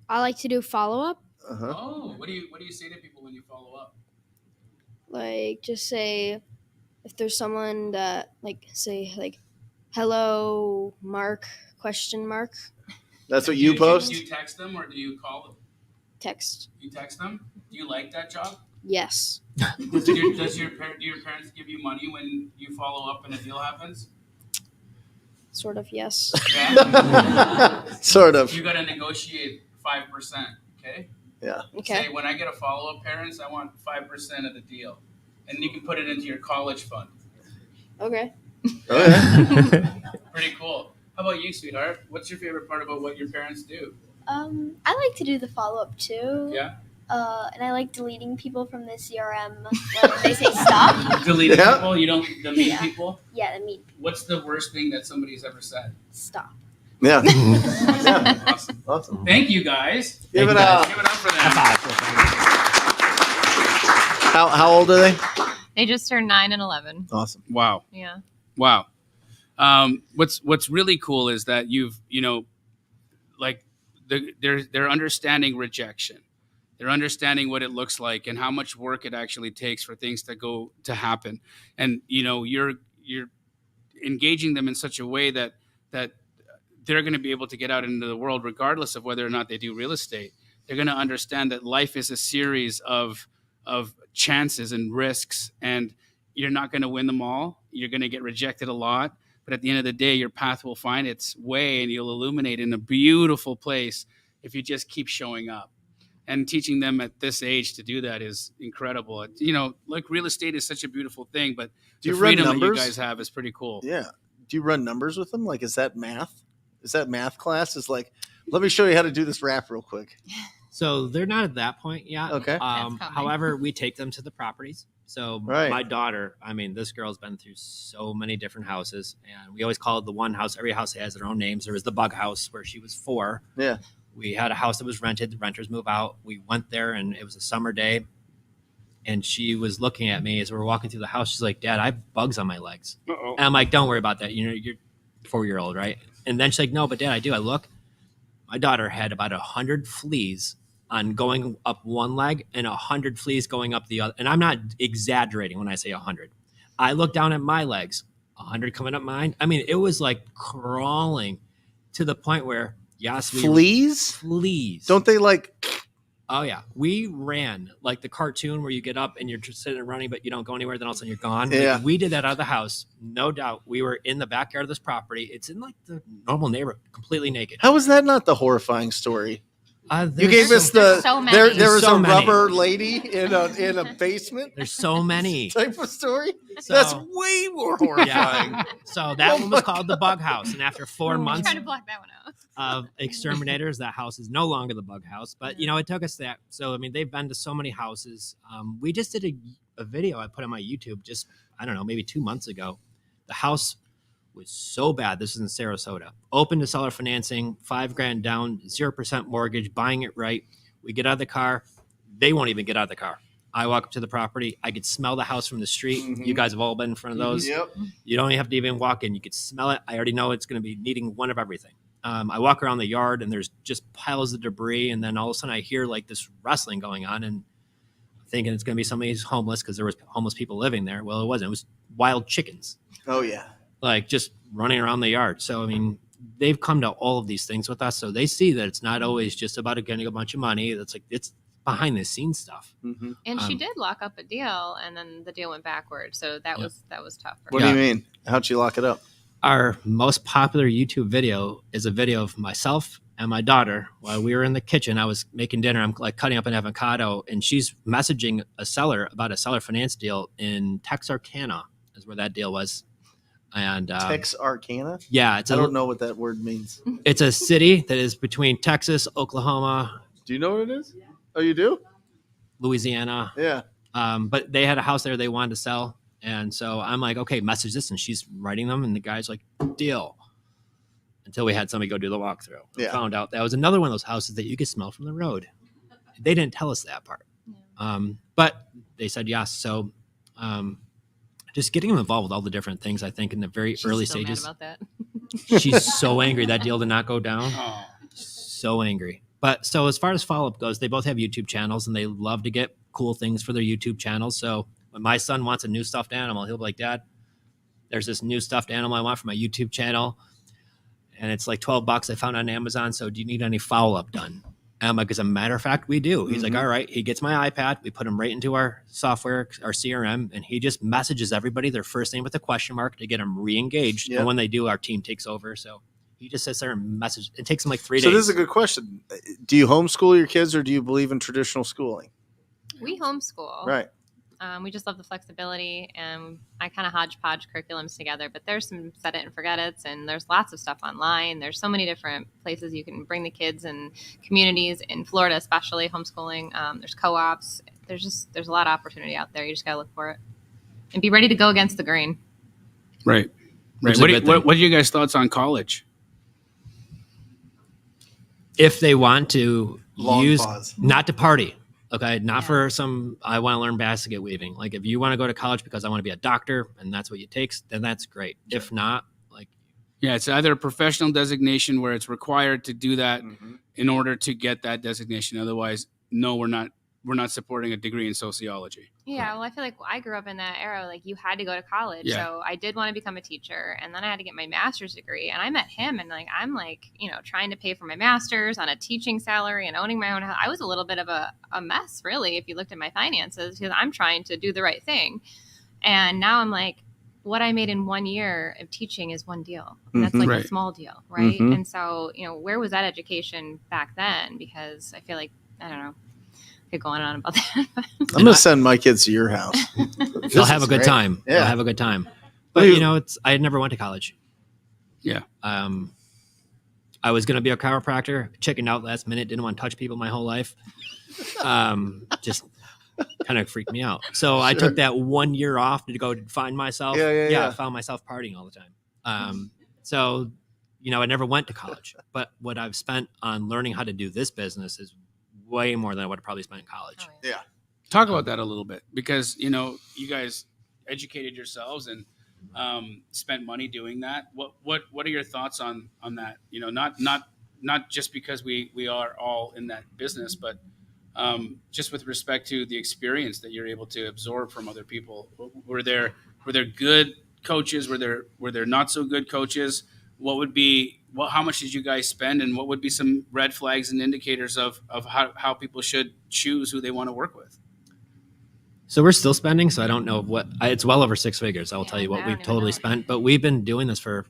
I like to do follow-up, Uh-huh. Oh, what do you say to people when you follow up? like just say if there's someone that say hello Mark ? That's what you post? Do you text them or do you call them? Text. You text them? Do you like that job? Yes. Do your parents give you money when you follow up and a deal happens? Sort of, yes. Yeah. Sort of. You got to negotiate 5%. Okay. Yeah. Okay. Say when I get a follow up, parents, I want 5% of the deal, and you can put it into your college fund. Okay. Oh, yeah. Pretty cool. How about you, sweetheart? What's your favorite part about what your parents do? I like to do the follow-up too. Yeah. And I like deleting people from the CRM when they say stop. Deleting Yeah. people? You don't the mean Yeah. people? Yeah, the mean What's the worst thing that somebody's ever said? stop. Yeah. Awesome. Awesome. Thank you guys. Give it Thank you, up. Give it up for them. How old are they? They just turned 9 and 11. Awesome. Wow. Yeah. Wow. What's really cool is that they're understanding rejection. They're understanding what it looks like and how much work it actually takes for things to happen. And you're engaging them in such a way that they're going to be able to get out into the world regardless of whether or not they do real estate. They're going to understand that life is a series of chances and risks, and you're not going to win them all. You're going to get rejected a lot, but at the end of the day, your path will find its way and you'll illuminate in a beautiful place if you just keep showing up. And teaching them at this age to do that is incredible. Real estate is such a beautiful thing, but Do the you run freedom that you numbers? guys have is pretty cool. Yeah. Do you run numbers with them? Is that math? Is that math class? Is like, let me show you how to do this rap real quick. So they're not at that point yet. Okay. coming. However, we take them to the properties. So Right. my daughter, I mean, this girl's been through so many different houses, and we always call it the one house. Every house has their own names. There was the bug house where she was 4. Yeah. We had a house that was rented. The renters move out. We went there, and it was a summer day. And she was looking at me as we were walking through the house. She's like, "Dad, I have bugs on my legs." Uh-oh. And I'm like, "Don't worry about that. You know, you're 4-year-old, right?" And then she's like, "No, but Dad, I do." I look. My daughter had about 100 fleas on going up one leg and 100 fleas going up the other. And I'm not exaggerating when I say 100. I look down at my legs, 100 coming up mine. I mean, it was like crawling to the point where, yes, Fleas? Fleas. Don't they like? Oh, yeah. We ran like the cartoon where you get up and you're just sitting and running, but you don't go anywhere. Then all of a sudden you're gone. Yeah. Like, we did that out of the house. No doubt. We were in the backyard of this property. It's in like the normal neighborhood, completely naked. How is that not the horrifying story? You There's gave us the There's so many. there There's was so a many. rubber lady in a basement There's so many. type of story. So- That's way more horrifying. Yeah. So that Oh one my was called the bug house. And after 4 I'm months trying to block that one out. of exterminators, that house is no longer the bug house. But, you know, it took us that. So, I mean, they've been to so many houses. We just did a video I put on my YouTube just, I don't know, maybe 2 months ago. The house was so bad. This is in Sarasota. Open to seller financing, $5,000 down, 0% mortgage, buying it right. We get out of the car. They won't even get out of the car. I walk up to the property. I could smell the house from the street. Mhm. You guys have all been in front of those. Yep. You don't even have to even walk in. You could smell it. I already know it's going to be needing one of everything. I walk around the yard and there's just piles of debris. And then all of a sudden I hear like this wrestling going on and thinking it's going to be somebody who's homeless because there was homeless people living there. Well, it wasn't. It was wild chickens, Oh yeah. like just running around the yard. So, I mean, they've come to all of these things with us. So they see that it's not always just about getting a bunch of money. That's like, it's behind the scenes stuff. Mm-hmm. And she Um, did lock up a deal, and then the deal went backwards. So that was tough for What her. do you mean? How'd you lock it up? Our most popular YouTube video is a video of myself and my daughter while we were in the kitchen. I was making dinner. I'm like cutting up an avocado, and she's messaging a seller about a seller finance deal in Texarkana, is where that deal was. And Texarkana? yeah, it's I don't know what that word means. It's a city that is between Texas, Oklahoma, Do you know what it is? Oh, you do? Louisiana. Yeah. But they had a house there they wanted to sell. And so I'm like, okay, message this. And she's writing them. And the guy's like, deal. Until we had somebody go do the walkthrough. We Yeah. found out that was another one of those houses that you could smell from the road. They didn't tell us that part. But they said yes. So just getting them involved with all the different things, I think, in the very She's early still stages. mad about that. She's so angry that deal did not go down. Oh. So angry. But so as far as follow-up goes, they both have YouTube channels and they love to get cool things for their YouTube channels. So when my son wants a new stuffed animal, he'll be like, Dad, there's this new stuffed animal I want for my YouTube channel. And it's like $12 I found on Amazon. So do you need any follow-up done? And I'm like, as a matter of fact, we do. He's like, all right. He gets my iPad. We put him right into our software, our CRM, and he just messages everybody their first name with a question mark to get them re-engaged. Yep. And when they do, our team takes over. So he just sits there and messages. It takes him like 3 So days. this is a good question. Do you homeschool your kids or do you believe in traditional schooling? We homeschool. Right. We just love the flexibility, and I kind of hodgepodge curriculums together, but there's some set it and forget it's, and there's lots of stuff online. There's so many different places you can bring the kids and communities in Florida, especially homeschooling. There's co-ops. There's a lot of opportunity out there. You just got to look for it and be ready to go against the grain. Right. Which Right. is a good thing. What are you guys' thoughts on college? If they want to Long use, pause. not to party, okay, not for some, I want to learn basket weaving. Like if you want to go to college because I want to be a doctor and that's what it takes, then that's great. If not, like, Yeah, it's either a professional designation where it's required to do that Mm-hmm. in order to get that designation. Otherwise, no, we're not supporting a degree in sociology. Yeah, well, I feel like I grew up in that era. Like you had to go to college, Yeah. so I did want to become a teacher, and then I had to get my master's degree. And I met him, and like I'm like trying to pay for my master's on a teaching salary and owning my own house. I was a little bit of a mess, really, if you looked at my finances, because I'm trying to do the right thing. And now I'm like, what I made in 1 year of teaching is one deal. And that's like Right. a small deal, right? Mhm. And so where was that education back then? Because I feel like I don't know. Could go on and on about that. I'm going to send my kids to your house. they'll have a good great. time. Yeah. They'll have a good time. But Well, I never went to college. Yeah. I I was going to be a chiropractor, chickened out last minute, didn't want to touch people my whole life. Just kind of freaked me out. So I took that 1 year off to go find myself. I found myself partying all the time. So, you know, I never went to college, but what I've spent on learning how to do this business is way more than I would have probably spent in college. Oh, yeah. Talk about that a little bit, because, you know, you guys educated yourselves and spent money doing that. What are your thoughts on that? You know, not just because we are all in that business, but just with respect to the experience that you're able to absorb from other people. Were there good coaches? Were there not so good coaches? How much did you guys spend, and what would be some red flags and indicators of how people should choose who they want to work with? So we're still spending. So I don't know it's well over 6 figures. I will tell you what we've totally spent, but we've been doing this for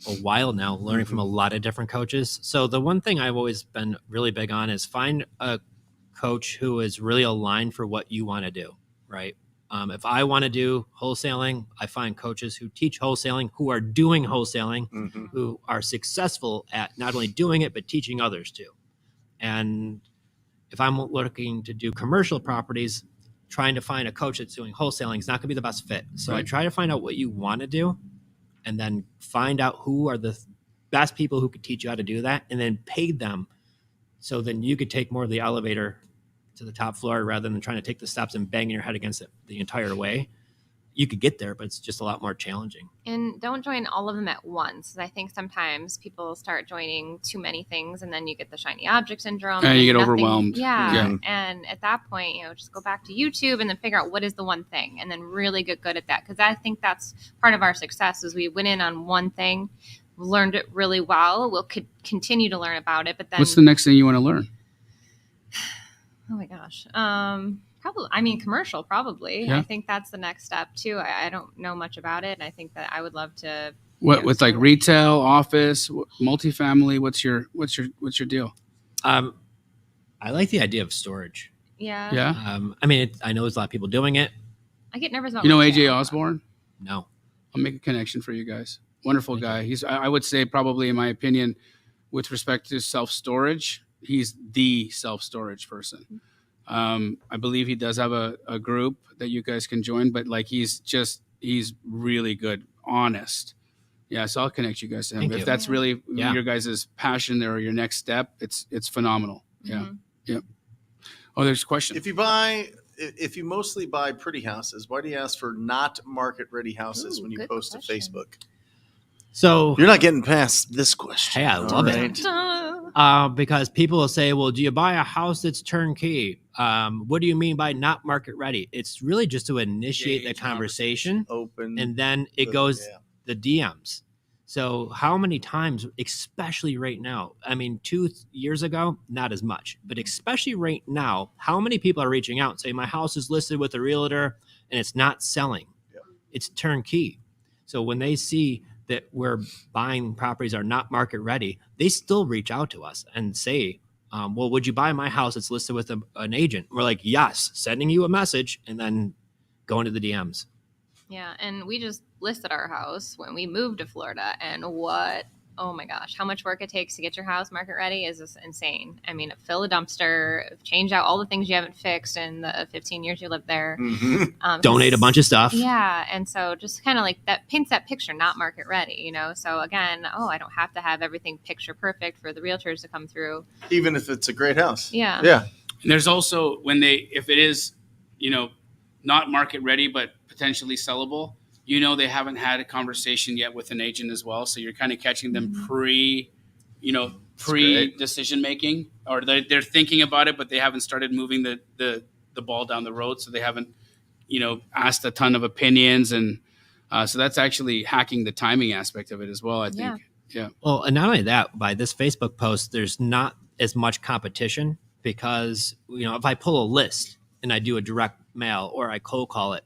a while now, learning from a lot of different coaches. So the one thing I've always been really big on is find a coach who is really aligned for what you want to do, right? If I want to do wholesaling, I find coaches who teach wholesaling, who are doing wholesaling, who are successful at not only doing it, but teaching others too. And if I'm looking to do commercial properties, trying to find a coach that's doing wholesaling is not going to be the best fit. So I try to find out what you want to do, and then find out who are the best people who could teach you how to do that, and then pay them. So then you could take more of the elevator to the top floor rather than trying to take the steps and banging your head against it the entire way. You could get there, but it's just a lot more challenging. And don't join all of them at once. I think sometimes people start joining too many things, and then you get the shiny object syndrome. And you get overwhelmed. Yeah. And at that point, you know, just go back to YouTube and then figure out what is the one thing, and then really get good at that. Because I think that's part of our success is we went in on one thing, learned it really well. We'll continue to learn about it. But then what's the next thing you want to learn? Oh my gosh. Probably, commercial, probably. Yeah. I think that's the next step too. I don't know much about it. And I think that I would love to. With like retail, office, multifamily, what's your deal? I like the idea of storage. Yeah. Yeah. I know there's a lot of people doing it. I get nervous about. You know retail. AJ Osborne? No. I'll make a connection for you guys. Wonderful guy. He's, I would say, probably in my opinion, with respect to self-storage, he's the self-storage person. I believe he does have a group that you guys can join, but like he's really good, honest. Yeah, so I'll connect you guys to him. Thank If you. that's really your guys' passion or your next step, it's phenomenal. Yeah. Mm-hmm. Yeah. Oh, there's a question. If you mostly buy pretty houses, why do you ask for not market ready houses when you post to Facebook? So you're not getting past this question. Hey, I love it. Because people will say, well, do you buy a house that's turnkey? What do you mean by not market ready? It's really just to initiate the conversation, open, and then it goes the DMs. So how many times, especially right now, 2 years ago, not as much, but especially right now, how many people are reaching out and say, my house is listed with a realtor and it's not selling. Yeah. It's turnkey. So when they see that we're buying properties are not market ready, they still reach out to us and say, well, would you buy my house that's listed with an agent? We're like, yes, sending you a message and then going to the DMs. Yeah, and we just listed our house when we moved to Florida, and oh my gosh, how much work it takes to get your house market ready is just insane. Fill a dumpster, change out all the things you haven't fixed in the 15 years you lived there. Mm-hmm. Donate a bunch of stuff. Yeah, and so just kind of like that paints that picture, not market ready, you know? So again, I don't have to have everything picture perfect for the realtors to come through. Even if it's a great house. Yeah. Yeah. And there's also if it is, not market ready, but potentially sellable, they haven't had a conversation yet with an agent as well. So you're kind of catching them pre decision making, or they're thinking about it, but they haven't started moving the ball down the road. So they haven't, asked a ton of opinions. And so that's actually hacking the timing aspect of it as well, I think. Yeah. Well, and not only that, by this Facebook post, there's not as much competition because, if I pull a list and I do a direct mail or I cold call it,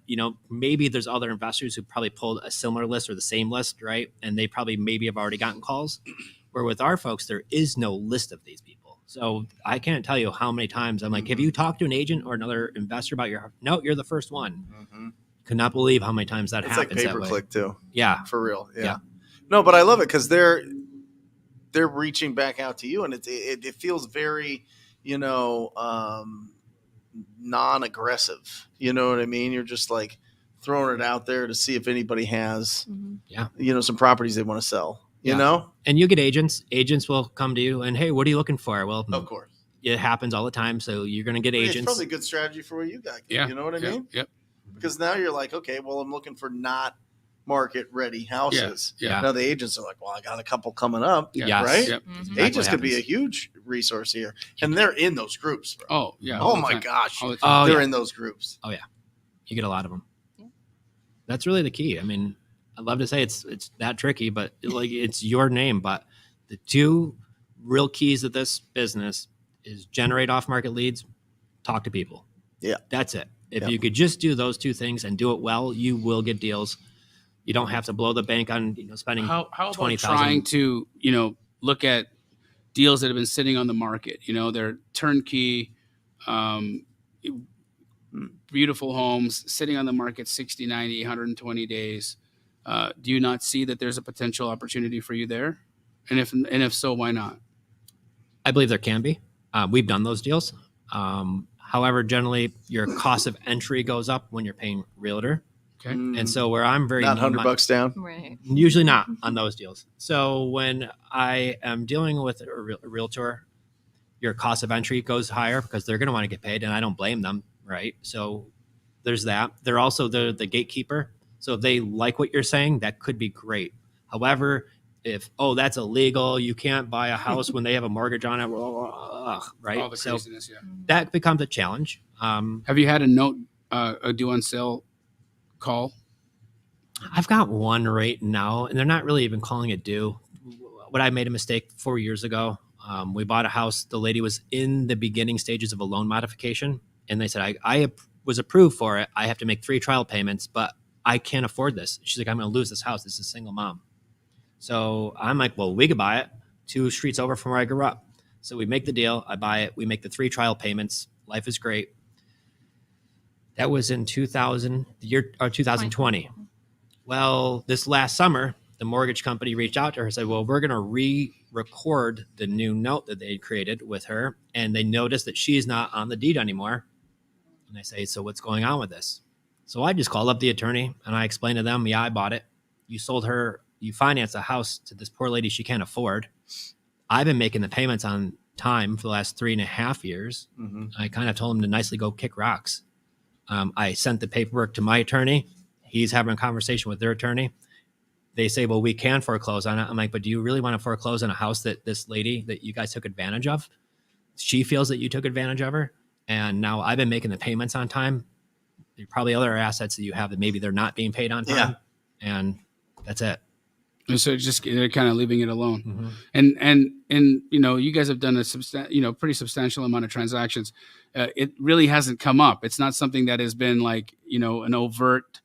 maybe there's other investors who probably pulled a similar list or the same list, right? And they probably maybe have already gotten calls. Where with our folks, there is no list of these people. So I can't tell you how many times I'm like, have you talked to an agent or another investor about your? No, you're the first one. Mm-hmm. Could not believe how many times that happens. It's like pay-per-click too. Yeah. For real. Yeah. No, but I love it because they're reaching back out to you, and it feels very, non-aggressive. You know what I mean? You're just like throwing it out there to see if anybody has, some properties they want to sell. You know, and you get agents. Agents will come to you and, hey, what are you looking for? Well, of course, it happens all the time. So you're going to get agents. It's probably a good strategy for what you got. You know what I mean? Yep. Because now you're like, okay, well, I'm looking for not market ready houses. Yeah. Now the agents are like, well, I got a couple coming up. Yes. Right. Yep. Agents could be a huge resource here, and they're in those groups. Bro. Oh yeah. Oh my gosh. The they're in those groups. Oh yeah. You get a lot of them. Yeah. That's really the key. I mean, I'd love to say it's that tricky, but like it's your name. But the two real keys of this business is generate off market leads, talk to people. Yeah. That's it. If you could just do those two things and do it well, you will get deals. You don't have to blow the bank on spending how $20,000. Trying to look at deals that have been sitting on the market. They're turnkey, beautiful homes sitting on the market 60, 90, 120 days. Do you not see that there's a potential opportunity for you there? And if so, why not? I believe there can be. We've done those deals. However, generally your cost of entry goes up when you're paying realtor. Okay. And so where I'm very not $100 down. Right. Usually not on those deals. So when I am dealing with a realtor, your cost of entry goes higher because they're going to want to get paid, and I don't blame them, right? So there's that. They're also the gatekeeper. So if they like what you're saying, that could be great. However, if, that's illegal, you can't buy a house when they have a mortgage on it, right? All the craziness, that becomes a challenge. Have you had a due on sale call? I've got one right now, and they're not really even calling it due. What I made a mistake 4 years ago. We bought a house. The lady was in the beginning stages of a loan modification, and they said, I was approved for it. I have to make 3 trial payments, but I can't afford this. She's like, I'm going to lose this house. This is a single mom. So I'm like, well, we could buy it 2 streets over from where I grew up. So we make the deal. I buy it. We make the 3 trial payments. Life is great. That was in 2020. Well, this last summer, the mortgage company reached out to her and said, well, we're going to re-record the new note that they created with her. And they noticed that she's not on the deed anymore. And I say, so what's going on with this? So I just called up the attorney and I explained to them, I bought it. You sold her, you financed a house to this poor lady she can't afford. I've been making the payments on time for the last 3.5 years. Mm-hmm. I kind of told them to nicely go kick rocks. I sent the paperwork to my attorney. He's having a conversation with their attorney. They say, well, we can foreclose on it. I'm like, but do you really want to foreclose on a house that this lady that you guys took advantage of? She feels that you took advantage of her. And now I've been making the payments on time. There are probably other assets that you have that maybe they're not being paid on time. Yeah. And that's it. And so they're kind of leaving it alone. Mm-hmm. And you guys have done a pretty substantial amount of transactions. It really hasn't come up. It's not something that has been like, an overt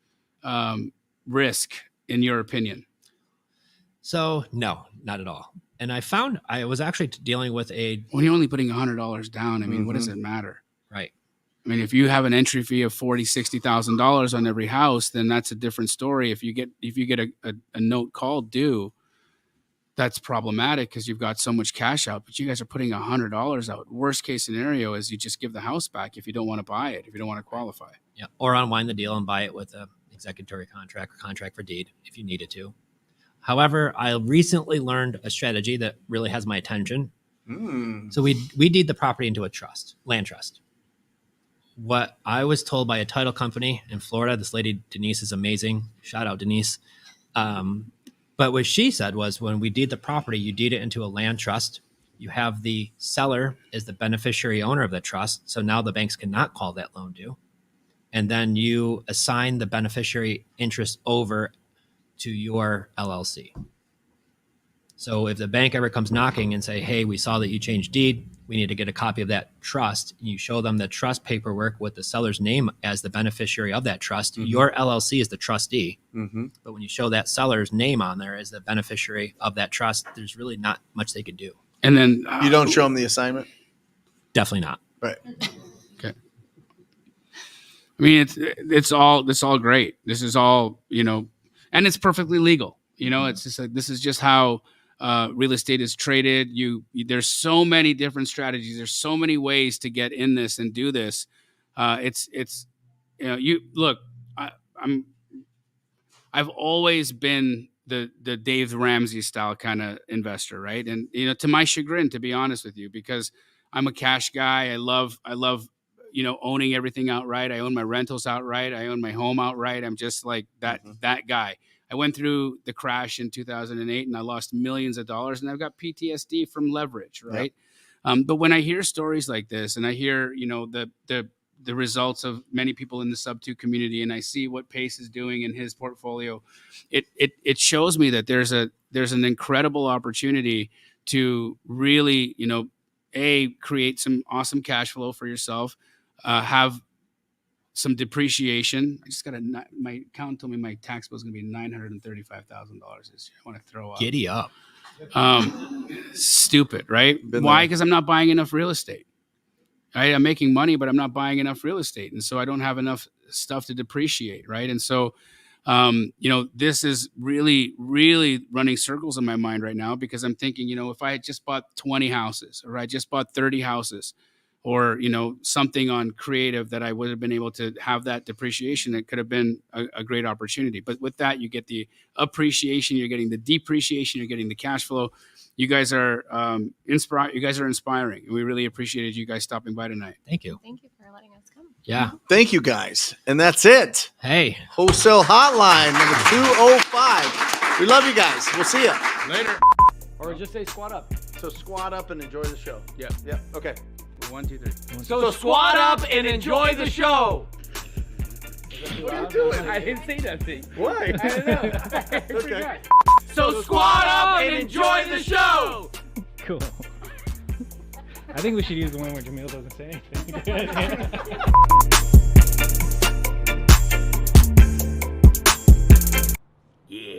risk in your opinion. So no, not at all. And I found I was actually dealing with when you're only putting $100 down. I mean, what does it matter? Right. I mean, if you have an entry fee of $40,000-$60,000 on every house, then that's a different story. If you get a note called due, that's problematic because you've got so much cash out. But you guys are putting $100 out. Worst case scenario is you just give the house back if you don't want to buy it, if you don't want to qualify. Yeah, or unwind the deal and buy it with a executory contract or contract for deed if you needed to. However, I recently learned a strategy that really has my attention. So we deed the property into a trust, land trust. What I was told by a title company in Florida, this lady, Denise, is amazing. Shout out, Denise. But what she said was when we deed the property, you deed it into a land trust. You have the seller as the beneficiary owner of the trust. So now the banks cannot call that loan due. And then you assign the beneficiary interest over to your LLC. So if the bank ever comes knocking and say, hey, we saw that you changed deed, we need to get a copy of that trust. And you show them the trust paperwork with the seller's name as the beneficiary of that trust. Mm-hmm. Your LLC is the trustee. Mm-hmm. But when you show that seller's name on there as the beneficiary of that trust, there's really not much they could do. And then you don't show them the assignment? Definitely not. Right. Okay. I mean, it's all great. This is all, and it's perfectly legal. It's just like, this is just how real estate is traded. There's so many different strategies. There's so many ways to get in this and do this. You look. I've always been the Dave Ramsey style kind of investor, right? And to my chagrin, to be honest with you, because I'm a cash guy. I love owning everything outright. I own my rentals outright. I own my home outright. I'm just like that guy. I went through the crash in 2008 and I lost millions of dollars, and I've got PTSD from leverage, right? Yep. But when I hear stories like this, and I hear the results of many people in the subto community, and I see what Pace is doing in his portfolio, it shows me that there's an incredible opportunity to really, create some awesome cash flow for yourself, have some depreciation. I just got my accountant told me my tax bill is going to be $935,000 this year. I want to throw up. Giddy up. Stupid, right? Why? Because I'm not buying enough real estate. Right? I'm making money, but I'm not buying enough real estate. And so I don't have enough stuff to depreciate. Right. And so, this is really, really running circles in my mind right now, because I'm thinking, if I had just bought 20 houses, or I just bought 30 houses, or, something on creative that I would have been able to have that depreciation, it could have been a great opportunity. But with that, you get the appreciation, you're getting the depreciation, you're getting the cash flow. You guys are You guys are inspiring, and we really appreciated you guys stopping by tonight. Thank you. Thank you for letting us come. Yeah. Thank you, guys. And that's it. Hey. Wholesale Hotline number 205. We love you guys. We'll see you Later. Or just say squat up. So squat up and enjoy the show. Yeah. Yeah. Okay. 1, 2, 3. So squat up and enjoy the show. What are you doing? I didn't say that thing. Why? I don't know. I Okay. forgot. So squat up and enjoy the show. Cool. I think we should use the one where Jamil doesn't say anything.